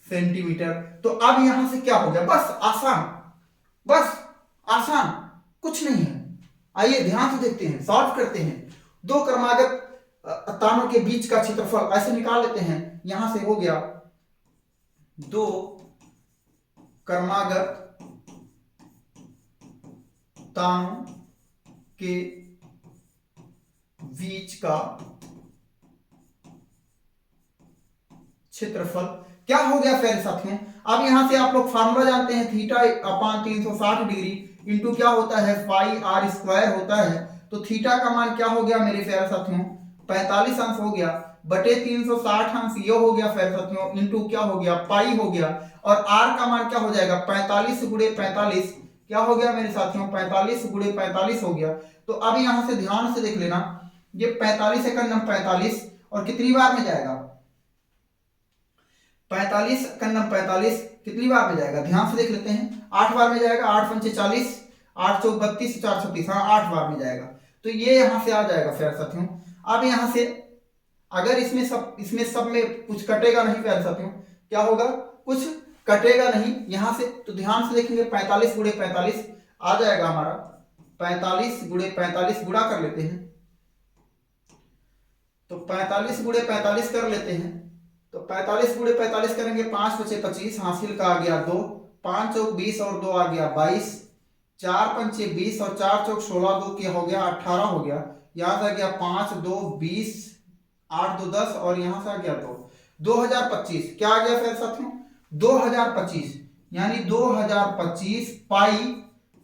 सेंटीमीटर। तो अब यहां से क्या हो गया, बस आसान कुछ नहीं है। आइए ध्यान से देखते हैं, सॉल्व करते हैं। 2 क्रमागत तानों के बीच का क्षेत्रफल ऐसे निकाल लेते हैं। यहां से हो गया 2 क्रमागत तारों के बीच का क्षेत्रफल क्या हो गया प्यारे साथियों। अब यहां से आप लोग फार्मूला जानते हैं, थीटा अपान 360 डिग्री इंटू क्या होता है पाई आर स्क्वायर होता है। तो थीटा का मान क्या हो गया मेरे प्यारे साथियों 45 अंश हो गया, बटे 360 अंश ये हो गया प्यारे साथियों, इंटू क्या हो गया पाई हो गया, और आर का मान क्या हो जाएगा 45 गुणे 45 क्या हो गया मेरे साथियों 45 गुणे 45 हो गया। तो अब यहां से ध्यान से देख लेना, ये 45 एकम 45 और कितनी बार में जाएगा 45 एकम 45 कितनी बार में जाएगा, ध्यान से देख लेते हैं, 8 बार में जाएगा, 8 पंचे 40, 8 चौक 32, 4 36, हाँ 8 बार में जाएगा। तो ये यहां से आ जाएगा प्यारे साथियों। अब यहां से अगर इसमें सब में कुछ कटेगा नहीं प्यारे साथियों, क्या होगा कुछ कटेगा नहीं यहां से, तो ध्यान से देखेंगे 45 गुणे 45 आ जाएगा हमारा 45 गुणे 45 गुणा कर लेते हैं, तो 45 गुणे 45 कर लेते हैं, तो 45 गुणे 45 करेंगे 5 बचे 25, हासिल का आ गया 2, 5 चौक 20 और 2 आ गया 22, 4 पंचे 20 और 4 चौक 16, 2 क्या हो गया 18 हो गया, यहां से आ गया 5 2 20, 8 2 10 और यहां से आ गया 2, 2025 क्या आ गया फिर साथियों 2025, यानी 2025 पाई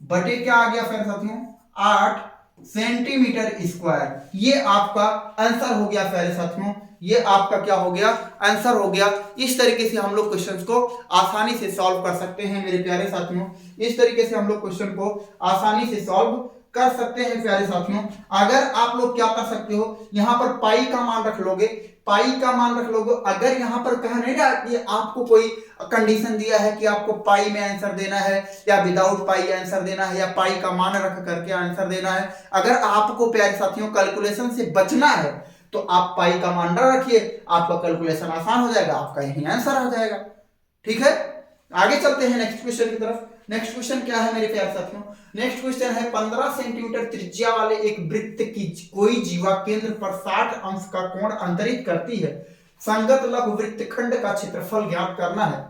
बटे क्या आ गया फिर साथियों 8 सेंटीमीटर स्क्वायर। ये आपका आंसर हो गया प्यारे साथियों, ये आपका क्या हो गया आंसर हो गया। इस तरीके से हम लोग क्वेश्चंस को आसानी से सॉल्व कर सकते हैं मेरे प्यारे साथियों, इस तरीके से हम लोग क्वेश्चन को आसानी से सॉल्व कर सकते हैं प्यारे साथियों। अगर आप लोग क्या कर सकते हो, यहां पर पाई का मान रख लोगे, पाई का मान रख लोगे, अगर यहां पर कहा नहीं रहा कि आपको कोई कंडीशन दिया है कि आपको पाई में आंसर देना है या विदाउट पाई आंसर देना है या पाई का मान रख करके आंसर देना है, अगर आपको प्यारे साथियों कैलकुलेशन से बचना है तो आप पाई का मान न रखिए, आपका कैलकुलेशन आसान हो जाएगा, आपका यही आंसर आ जाएगा। ठीक है, आगे चलते हैं नेक्स्ट क्वेश्चन की तरफ। नेक्स्ट क्वेश्चन क्या है मेरे प्यारे साथियों, नेक्स्ट क्वेश्चन है 15 सेंटीमीटर त्रिज्या वाले एक वृत्त की कोई जीवा केंद्र पर 60 अंश का कोण अंतरित करती है, संगत लघु वृत्तखंड का क्षेत्रफल ज्ञात करना है।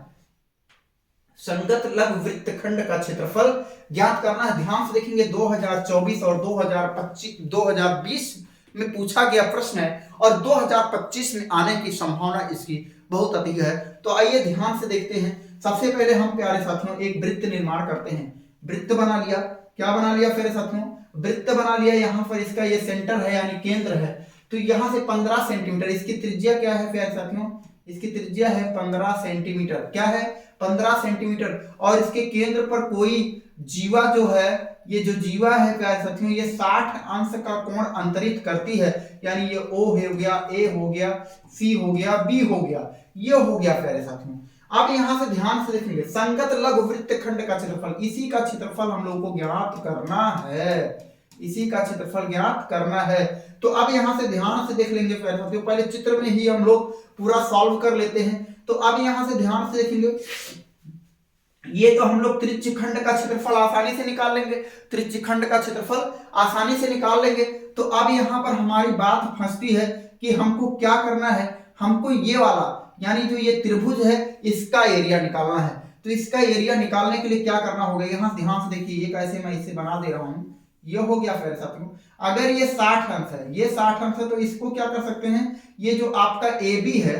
संगत लघु वृत्तखंड का क्षेत्रफल ज्ञात करना है। ध्यान से देखेंगे 2024 और 2020 में पूछा गया प्रश्न है और 2025 में आने की संभावना इसकी बहुत अधिक है। तो आइए ध्यान से देखते हैं। सबसे पहले हम प्यारे साथियों एक वृत्त निर्माण करते हैं। वृत्त बना लिया, क्या बना लिया प्यारे साथियों, वृत्त बना लिया। यहां पर इसका ये सेंटर है यानी केंद्र है, तो यहां से 15 सेंटीमीटर, इसकी त्रिज्या क्या है प्यारे साथियों, इसकी त्रिज्या है 15 सेंटीमीटर, क्या है 15 सेंटीमीटर, और इसके केंद्र पर कोई जीवा जो है, ये जो जीवा है प्यारे साथियों ये 60 अंश का कोण अंतरित करती है, यानी ये O हो गया, A हो गया, C हो गया, B हो गया, ये हो गया प्यारे साथियों। अब यहां से ध्यान से देखेंगे संगत लघु वृत्तखंड का क्षेत्रफल, इसी का क्षेत्रफल हम लोगों को ज्ञात करना है, इसी का क्षेत्रफल ज्ञात करना है। तो अब यहां से ध्यान से देख लेंगे प्यारे साथियों, पहले चित्र में ही हम लोग पूरा सॉल्व कर लेते हैं। तो अब यहां से ध्यान से देखेंगे, ये तो हम लोग त्रिज्यखंड का क्षेत्रफल आसानी से निकाल लेंगे, त्रिज्यखंड का क्षेत्रफल आसानी से निकाल लेंगे। तो अब यहां पर हमारी बात फंसती है कि हमको क्या करना है, हमको ये वाला यानी जो ये त्रिभुज है इसका एरिया निकालना है। तो इसका एरिया निकालने के लिए क्या करना होगा, यहां ध्यान से देखिए, ये कैसे मैं इसे बना दे रहा हूं, ये हो गया फिर साथियों। अगर ये 60 अंश है, ये 60 अंश है, तो इसको क्या कर सकते हैं, ये जो आपका AB है,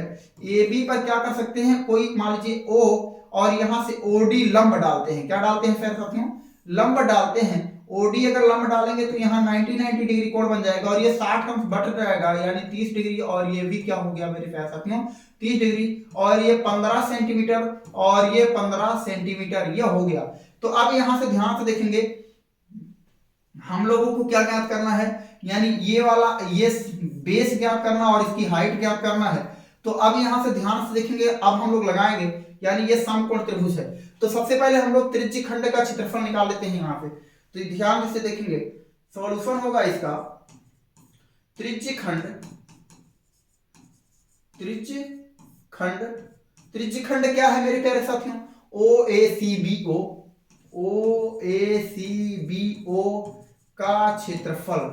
AB पर क्या कर सकते हैं, कोई मान लीजिए O और यहां से OD लंब डालते हैं, क्या डालते हैं फिर साथियों, लंब डालते हैं। OD अगर लंब डालेंगे तो यहाँ 90 डिग्री कोण बन जाएगा और ये 60 अंश बट जाएगा यानी 30 डिग्री, और ये भी क्या हो गया मेरे प्यारे साथियों 30 डिग्री, और ये 15 सेंटीमीटर और ये 15 सेंटीमीटर, ये हो गया। तो अब यहां से ध्यान से देखेंगे, हम लोगों को क्या ज्ञात करना है, यानी ये वाला ये बेस ज्ञात करना और इसकी हाइट ज्ञात करना है। तो अब यहां से ध्यान से देखेंगे, अब हम लोग लगाएंगे, यानी ये समकोण त्रिभुज है। तो सबसे पहले हम लोग त्रिज्यखंड का क्षेत्रफल निकाल लेते हैं यहाँ पे। तो ध्यान से देखेंगे, सॉल्यूशन होगा इसका त्रिज्यखंड, त्रिज्यखंड, त्रिज्यखंड क्या है मेरे प्यारे साथियों, OACBO, OACBO का क्षेत्रफल।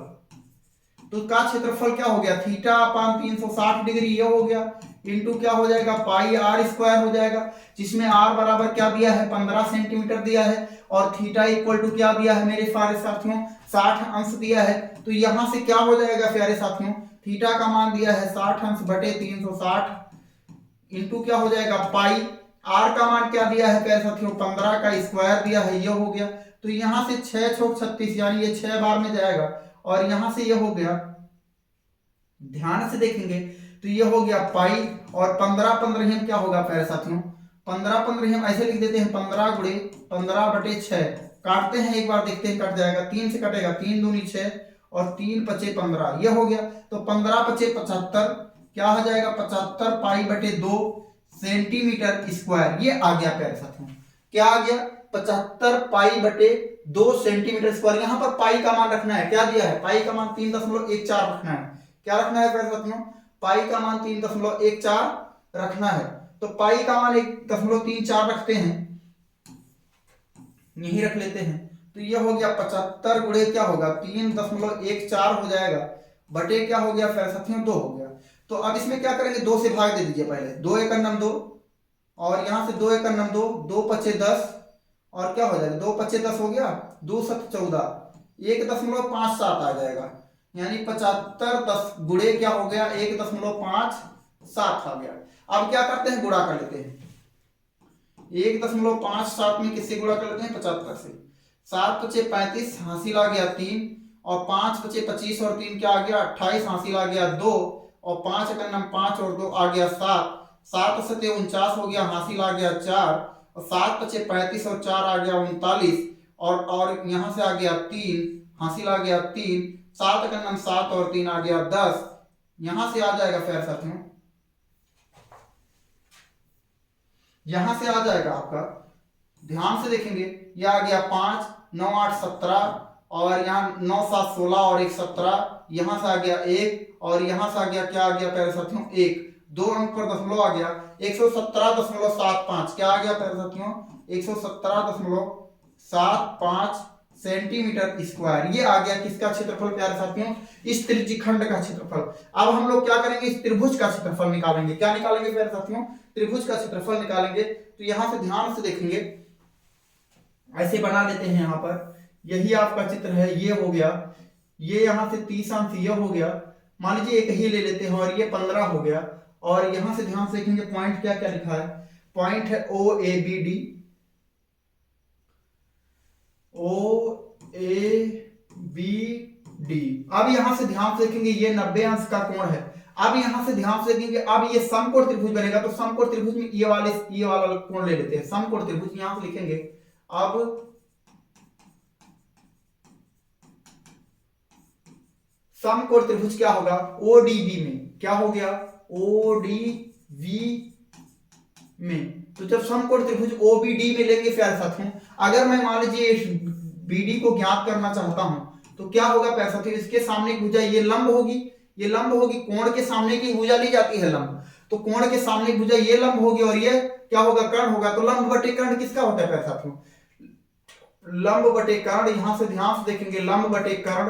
तो का क्षेत्रफल क्या हो गया, थीटा अपान 360 डिग्री, ये हो गया, इंटू क्या हो जाएगा पाई आर स्क्वायर हो जाएगा, जिसमें आर बराबर क्या दिया है 15 सेंटीमीटर दिया है और थीटा इक्वल टू क्या दिया है मेरे प्यारे साथियों 60 अंश दिया है। तो यहां से क्या हो जाएगा प्यारे साथियों थीटा का मान दिया है 60 अंश बटे 360 इंटू क्या हो जाएगा पाई, आर का मान क्या दिया है प्यारे साथियों 15 का स्क्वायर दिया है, ये हो गया। तो यहां से 6 छोक 36 यानी ये 6 बार में जाएगा और यहां से ये हो गया, ध्यान से देखेंगे तो ये हो गया पाई और 15 15 क्या होगा प्यारे साथियों 15 15 ऐसे लिख देते हैं 15 गुणे 15 बटे 6, काटते हैं एक बार देखते हैं कट जाएगा, 3 से कटेगा 3 दूनी 6 और 3 पचे 15 ये हो गया। तो 15 पचे 75 क्या हो जाएगा 75 पाई बटे 2 सेंटीमीटर स्क्वायर, ये आ गया प्यारे साथियों, क्या आ गया 75 पाई बटे 2 सेंटीमीटर स्क्वायर। यहां पर पाई का मान रखना है, क्या दिया है पाई का मान 3.14 रखना है, क्या रखना है प्यारे साथियों पाई का मान 3.14 रखना है। तो पाई का मान 1.34 रखते हैं, यही रख लेते हैं। तो ये हो गया 75 गुणे क्या होगा 3.14 हो जाएगा बटे क्या हो गया प्यारे साथियों 2 हो गया। तो अब इसमें क्या करेंगे 2 से भाग दे दीजिए पहले, 2 एकम 2 और यहां से 2 एकम 2, 2 पचे 10 और क्या हो जाएगा 2 पचे 10 हो गया, 2 7 14 1.57 आ जाएगा, यानी 75 10 गुणे क्या हो गया 1.57 आ गया। अब क्या करते हैं गुणा कर लेते हैं, 1.57 में किससे गुणा कर लेते हैं 75 से, 7 पचे 35 हासिल आ गया 3 और 5 पचे 25 और 3 क्या आ गया 28 हासिल आ गया 2 और 5 एकम 5 और 2 आ गया 7, 7 सते 49 हो गया हासिल आ गया 4 और 7 पचे 35 और 4 आ गया 39 और यहां से आ गया 3 हासिल आ गया 3, 7 एकम 7 और 3 आ गया 10, यहां से आ जाएगा प्यारे साथियों, यहां से आ जाएगा आपका, ध्यान से देखेंगे ये आ गया 5 9 8 17 और यहाँ 9 7 16 और 1 17, यहां से आ गया 1 और यहां से आ गया क्या आ गया प्यारे साथियों 1, 2 अंक पर दशमलव आ गया 117.75 क्या आ गया प्यारे साथियों 117.75 सेंटीमीटर स्क्वायर, ये आ गया किसका क्षेत्रफल प्यारे साथियों इस त्रिज्यखंड का क्षेत्रफल। अब हम लोग क्या करेंगे इस त्रिभुज का क्षेत्रफल निकालेंगे, क्या निकालेंगे प्यारे साथियों त्रिभुज का क्षेत्रफल निकालेंगे। तो यहां से ध्यान से देखेंगे, ऐसे बना लेते हैं, यहां पर यही आपका चित्र है, ये हो गया, ये यहां से 30 अंश ये हो गया, मान लीजिए एक ही ले लेते हैं और ये 15 हो गया और यहां से ध्यान से देखेंगे पॉइंट क्या क्या लिखा है, पॉइंट है O A B D, O A B D. अब यहां से ध्यान से देखेंगे ये 90 अंश का कोण है। अब यहां से ध्यान से देखेंगे अब ये समकोण त्रिभुज बनेगा, तो समकोण त्रिभुज में ये वाला कोण ले लेते हैं, समकोण त्रिभुज यहां से लिखेंगे। अब समकोण त्रिभुज क्या होगा ओडीबी में, क्या हो गया ओडीवी में। तो जब समकोण त्रिभुज ओबीडी में लेंगे प्यारे साथियों, अगर मैं मान लीजिए बीडी को ज्ञात करना चाहता हूं तो क्या होगा प्यारे साथियों, इसके सामने की भुजा ये लंब होगी, ये लंब होगी, कोण के सामने की भुजा ली जाती है लंब, तो कोण के सामने की भुजा ये लंब होगी और ये क्या होगा कर्ण होगा। तो लंब बटे कर्ण किसका होता है प्यारे साथियों, लंब बटे कर्ण, यहां से ध्यान से देखेंगे लंब बटे कर्ण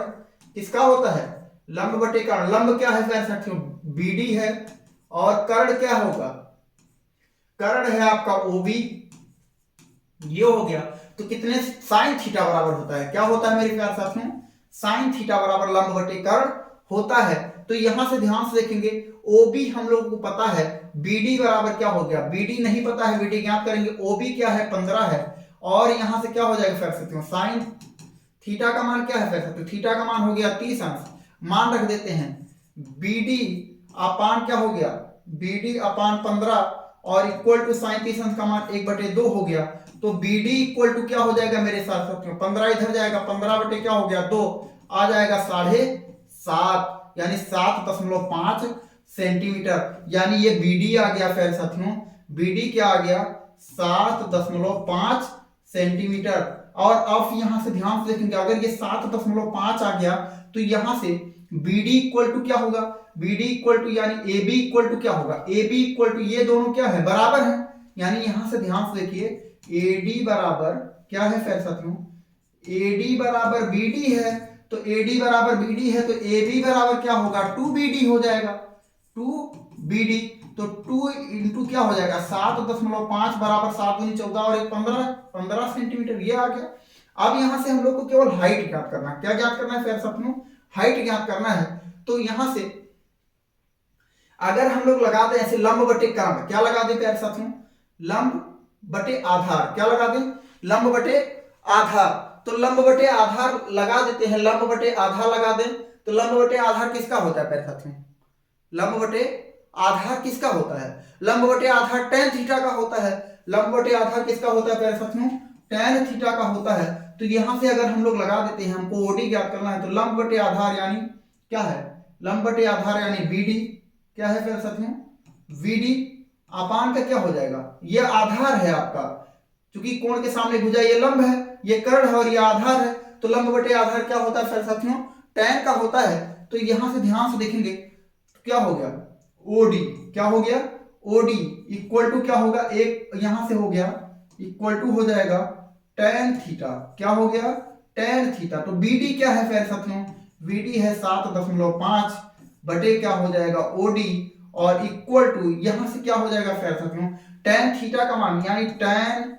किसका होता है, लंब बटे कर्ण। लंब क्या है प्यारे साथियों बीडी है और कर्ण क्या होगा, कर्ण है आपका ओबी, ये हो गया। तो कितने साइन थीटा बराबर होता है, क्या होता है मेरे प्यारे साथियों साइन थीटा बराबर लंब बटे कर्ण होता है। तो यहां से ध्यान से देखेंगे ओबी हम लोगों को पता है, बीडी बराबर क्या हो गया, बीडी नहीं पता है, बीडी ज्ञात करेंगे, ओबी क्या है 15 है और यहां से क्या हो जाएगा प्यारे साथियों साइन थीटा का मान क्या है प्यारे साथियों, थीटा का मान हो गया 30 अंश, मान रख देते हैं बीडी अपान क्या हो गया बीडी अपान 15 और इक्वल टू साइन 30 अंश का मान 1/2 हो गया। तो बीडी इक्वल टू क्या हो जाएगा मेरे साथ साथियों 15 इधर जाएगा, 15 बटे क्या हो गया 2 आ जाएगा 7.5 यानी 7.5 सेंटीमीटर, यानी ये बीडी आ गया प्यारे साथियों, बीडी क्या आ गया 7.5 सेंटीमीटर। और अब यहां से ध्यान से देखेंगे अगर ये 7.5 आ गया तो यहां से बीडी इक्वल टू क्या होगा, बीडी इक्वल टू यानी ए बी इक्वल टू क्या होगा, ए बी इक्वल टू ये दोनों क्या है बराबर है, यानी यहां से ध्यान से देखिए एडी बराबर क्या है प्यारे साथियों, एडी बराबर बीडी है, तो एडी बराबर बीडी है तो ए बी बराबर क्या होगा 2BD हो जाएगा, 2BD। तो 2 इंटू क्या हो जाएगा 7.5 बराबर 7 दूनी 14 और एक 15 सेंटीमीटर, ये आ गया। अब यहां से हम लोग को केवल हाइट ज्ञात करना है। क्या ज्ञात करना है प्यारे साथियों? हाइट ज्ञात करना है। तो यहां से अगर हम लोग लगा दें ऐसे लंब बटे कर्ण, क्या लगा दें प्यारे साथियों? लंब बटे आधार। क्या लगा दें? लंब बटे आधार। तो लंब बटे आधार लगा देते हैं, लंब बटे आधार लगा दें। तो लंब बटे आधार किसका होता है प्यारे साथियों? लंब बटे आधार किसका होता है? लंब बटे आधार tan थीटा का होता है। लंब बटे आधार किसका होता है प्यारे साथियों? tan थीटा का होता है। तो यहां से अगर हम लोग लगा देते हैं, हमको ओडी ज्ञात करना है, तो लंब बटे आधार यानी क्या है? लंब बटे आधार यानी बीडी। क्या है प्यारे साथियों? बीडी अपान का क्या हो जाएगा? ये आधार है आपका, क्योंकि कोण के सामने भुजा ये लंब है, ये कर्ण है और ये आधार है। तो लंब बटे आधार क्या होता है प्यारे साथियों? tan का होता है। तो यहां से ध्यान से देखेंगे तो क्या हो गया? ओडी। क्या हो गया? ओडी इक्वल टू क्या होगा? एक यहां से हो गया इक्वल टू हो जाएगा tan थीटा। क्या हो गया? tan theta. तो बीडी क्या है प्यारे साथियों? बीडी है 7.5 बटे क्या हो जाएगा? ओडी और इक्वल टू यहां से क्या हो जाएगा प्यारे साथियों? tan थीटा का मान यानी tan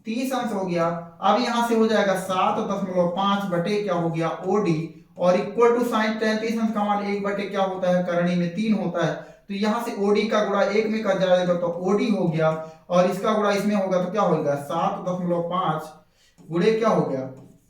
30 अंश हो गया। अब यहां से हो जाएगा 7.5 बटे क्या हो गया? ओडी और इक्वल टू साइन tan 30 अंश का मान 1 बटे क्या होता है? करणी में 3 होता है। तो यहां से ओडी का गुणा 1 में कर जाएगा तो ओडी हो गया, और इसका गुणा इसमें होगा तो क्या होगा? 7.5 गुणे क्या हो गया?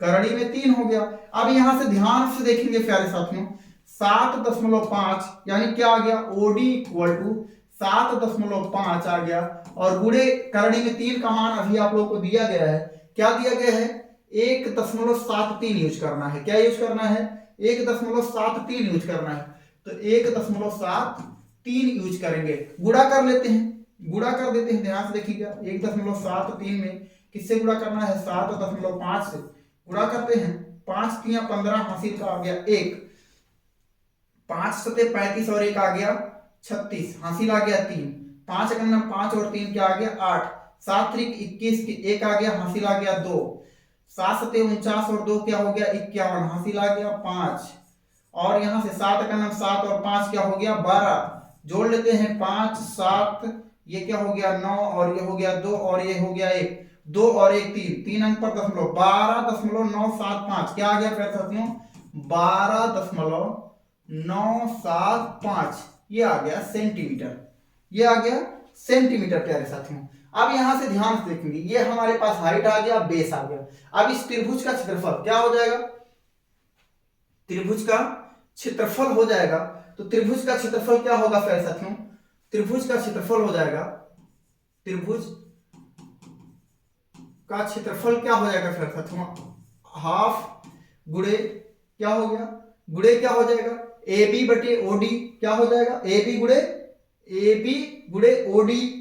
करणी में 3 हो गया। अब यहां से ध्यान से देखेंगे प्यारे साथियों, 7.5 यानी क्या आ गया? ओडी इक्वल टू 7.5 आ गया, और गुणे करणी में 3 का मान अभी आप लोगों को दिया गया है। क्या दिया गया है? 1.73 यूज करना है। क्या यूज करना है? 1.73 यूज करना है। तो 1.73 यूज करेंगे। गुणा कर लेते हैं, गुणा कर देते हैं, ध्यान से देखिएगा। 1.73 में किससे गुणा करना है? 7.5 से गुणा करते हैं। 5 3 15 हासिल का आ गया 1, 5 सते 35 और 1 आ गया 36, हासिल आ गया 3, 5 का 5 और 3 क्या आ गया? 8, 7 3 21 1 आ गया, हासिल आ गया 2, 7 सते 49 और 2 क्या हो गया? 51, हासिल आ गया 5, और यहां से 7 का 7 और 5 क्या हो गया? 12, जोड़ लेते हैं 5 7, ये क्या हो गया? 9 और ये हो गया 2 और ये हो गया 1, 2 और 1 3, 3 अंक पर दशमलव, 12.975 क्या आ गया प्यारे साथियों? 12.975 ये आ गया सेंटीमीटर। ये आ गया सेंटीमीटर प्यारे साथियों। अब यहां से ध्यान से देखेंगे, ये हमारे पास हाइट आ गया, बेस आ गया। अब इस त्रिभुज का क्षेत्रफल क्या हो जाएगा? त्रिभुज का क्षेत्रफल हो जाएगा। तो त्रिभुज का क्षेत्रफल क्या होगा प्यारे साथियों? त्रिभुज का क्षेत्रफल हो जाएगा, त्रिभुज का क्षेत्रफल क्या हो जाएगा प्यारे साथियों? हाफ गुणे क्या हो गया? गुणे क्या हो जाएगा? ए बी बटे ओडी। क्या हो जाएगा? ए बी गुणे ओडी,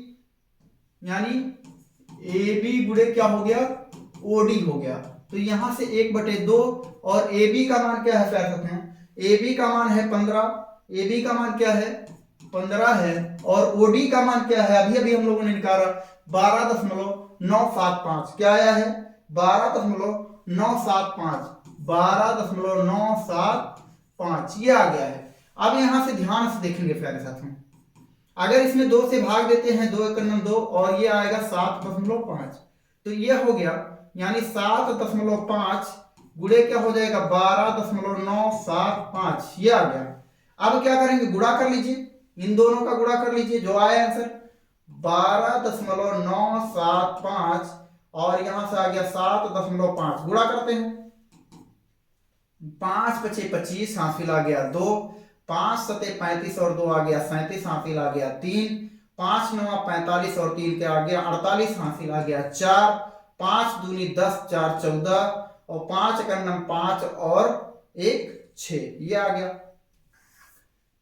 यानी ए बी गुणे क्या हो गया? ओडी हो गया। तो यहां से 1/2, और ए बी का मान क्या है प्यारे साथियों? ए बी का मान है 15, ए बी का मान क्या है? 15 है, और ओडी का मान क्या है? अभी अभी हम लोगों ने निकाला 12.975। क्या आया है? 12.975, 12.975 ये आ गया है। अब यहां से ध्यान से देखेंगे प्यारे साथियों, अगर इसमें 2 से भाग देते हैं, 2 एकम 2, और ये आएगा 7.5, तो ये हो गया, यानी 7.5 गुणे क्या हो जाएगा? 12.975 ये आ गया। अब क्या करेंगे? गुणा कर लीजिए, इन दोनों का गुणा कर लीजिए, जो आया आंसर 12.975, और यहां से आ गया 7.5, गुणा करते हैं। 5 5 25 हासिल आ गया 2, 5 सते 35 और 2 आ गया 37, हासिल आ गया 3, 5 9 45 और 3 क्या आ गया? 48, हासिल आ गया 4, 5 दूनी 10 4 14, और 5 का 5 और 1 6 ये आ गया।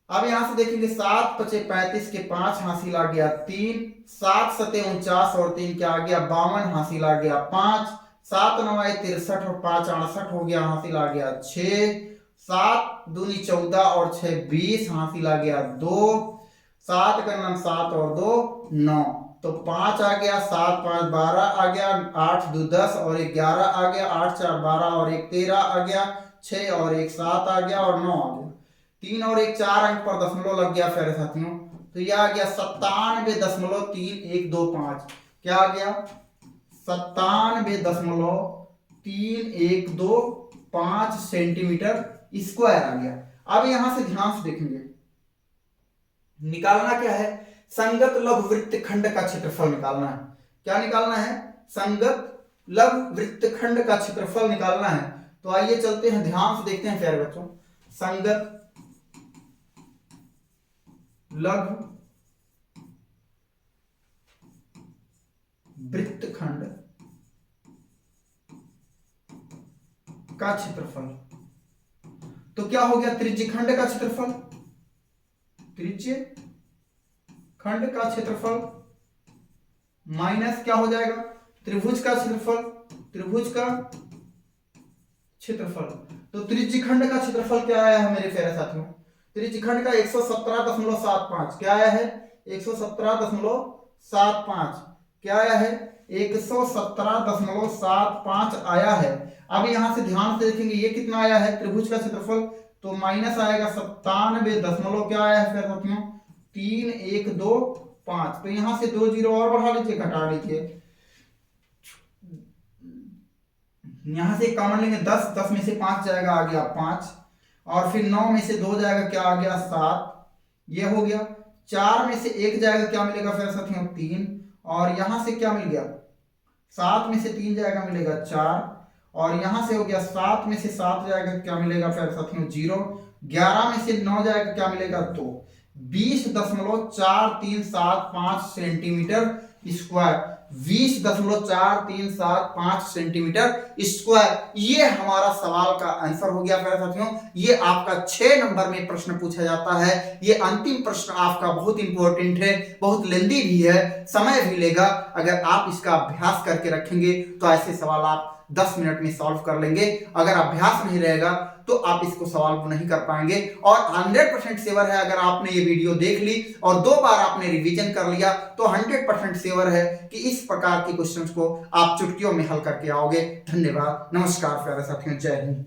अब यहां से देखेंगे 7 5 35 के 5 हासिल आ गया 3, 7 सते 49 और 3 क्या आ गया? 52, हासिल आ गया 5, 7 9 63 और 5 68 हो गया, हासिल आ गया 6, 7 दूनी 14 और 6 20, हासिल आ गया 2, 7 का 7 और 2 9, तो 5 आ गया, 7 5 12 आ गया, 8 2 10 और 1 11 आ गया, 8 4 12 और 1 13 आ गया, 6 और 1 7 आ गया, और 9 आ गया। 3 और 1 4 अंक पर दशमलव लग गया प्यारे साथियों। तो तो यह आ गया 97.3125। क्या आ गया? 97.3125 सेंटीमीटर स्क्वायर आ गया। अब यहां से ध्यान से देखेंगे, निकालना क्या है? संगत लघु वृत्तखंड का क्षेत्रफल निकालना है। क्या निकालना है? संगत लघु वृत्तखंड का क्षेत्रफल निकालना है। तो आइए चलते हैं, ध्यान से देखते हैं प्यारे बच्चों। संगत लघु वृत्तखंड का क्षेत्रफल, तो क्या हो गया? त्रिज्यखंड का क्षेत्रफल, त्रिज्यखंड का क्षेत्रफल माइनस क्या हो जाएगा? त्रिभुज का क्षेत्रफल, त्रिभुज का क्षेत्रफल। तो त्रिज्यखंड का क्षेत्रफल क्या आया है मेरे प्यारे साथियों? त्रिज्यखंड का 117.75। क्या आया है? 117.75। क्या आया है? 117.75 आया है। अब यहां से ध्यान से देखेंगे, ये कितना आया है त्रिभुज का क्षेत्रफल? तो माइनस आएगा 97 क्या आया है फिर साथियों? 3125। तो यहां से 2 जीरो और बढ़ा लीजिए, घटा लीजिए, यहां से कॉमन लेंगे 10, 10 में से 5 जाएगा, आ गया 5, और फिर 9 में से 2 जाएगा, क्या आ गया? 7, ये हो गया। 4 में से 1 जाएगा, क्या मिलेगा फिर साथियों? 3, और यहां से क्या मिल गया? 7 में से 3 जाएगा, मिलेगा 4, और यहां से हो गया 7 में से 7 जाएगा, क्या मिलेगा फिर साथियों? 0। 11 में से 9 जाएगा, क्या मिलेगा? 2। 20.4375 सेंटीमीटर स्क्वायर, 20.4375 सेंटीमीटर स्क्वायर, ये हमारा सवाल का आंसर हो गया प्यारे साथियों। ये आपका 6 नंबर में प्रश्न पूछा जाता है। ये अंतिम प्रश्न आपका बहुत इंपॉर्टेंट है, बहुत लेंदी भी है, समय भी लेगा। अगर आप इसका अभ्यास करके रखेंगे तो ऐसे सवाल आप 10 मिनट में सॉल्व कर लेंगे। अगर अभ्यास नहीं रहेगा तो आप इसको सॉल्व नहीं कर पाएंगे। और 100% श्योर है, अगर आपने ये वीडियो देख ली और 2 बार आपने रिवीजन कर लिया तो 100% श्योर है कि इस प्रकार के क्वेश्चंस को आप चुटकियों में हल करके आओगे। धन्यवाद, नमस्कार प्यारे साथियों, जय हिंद।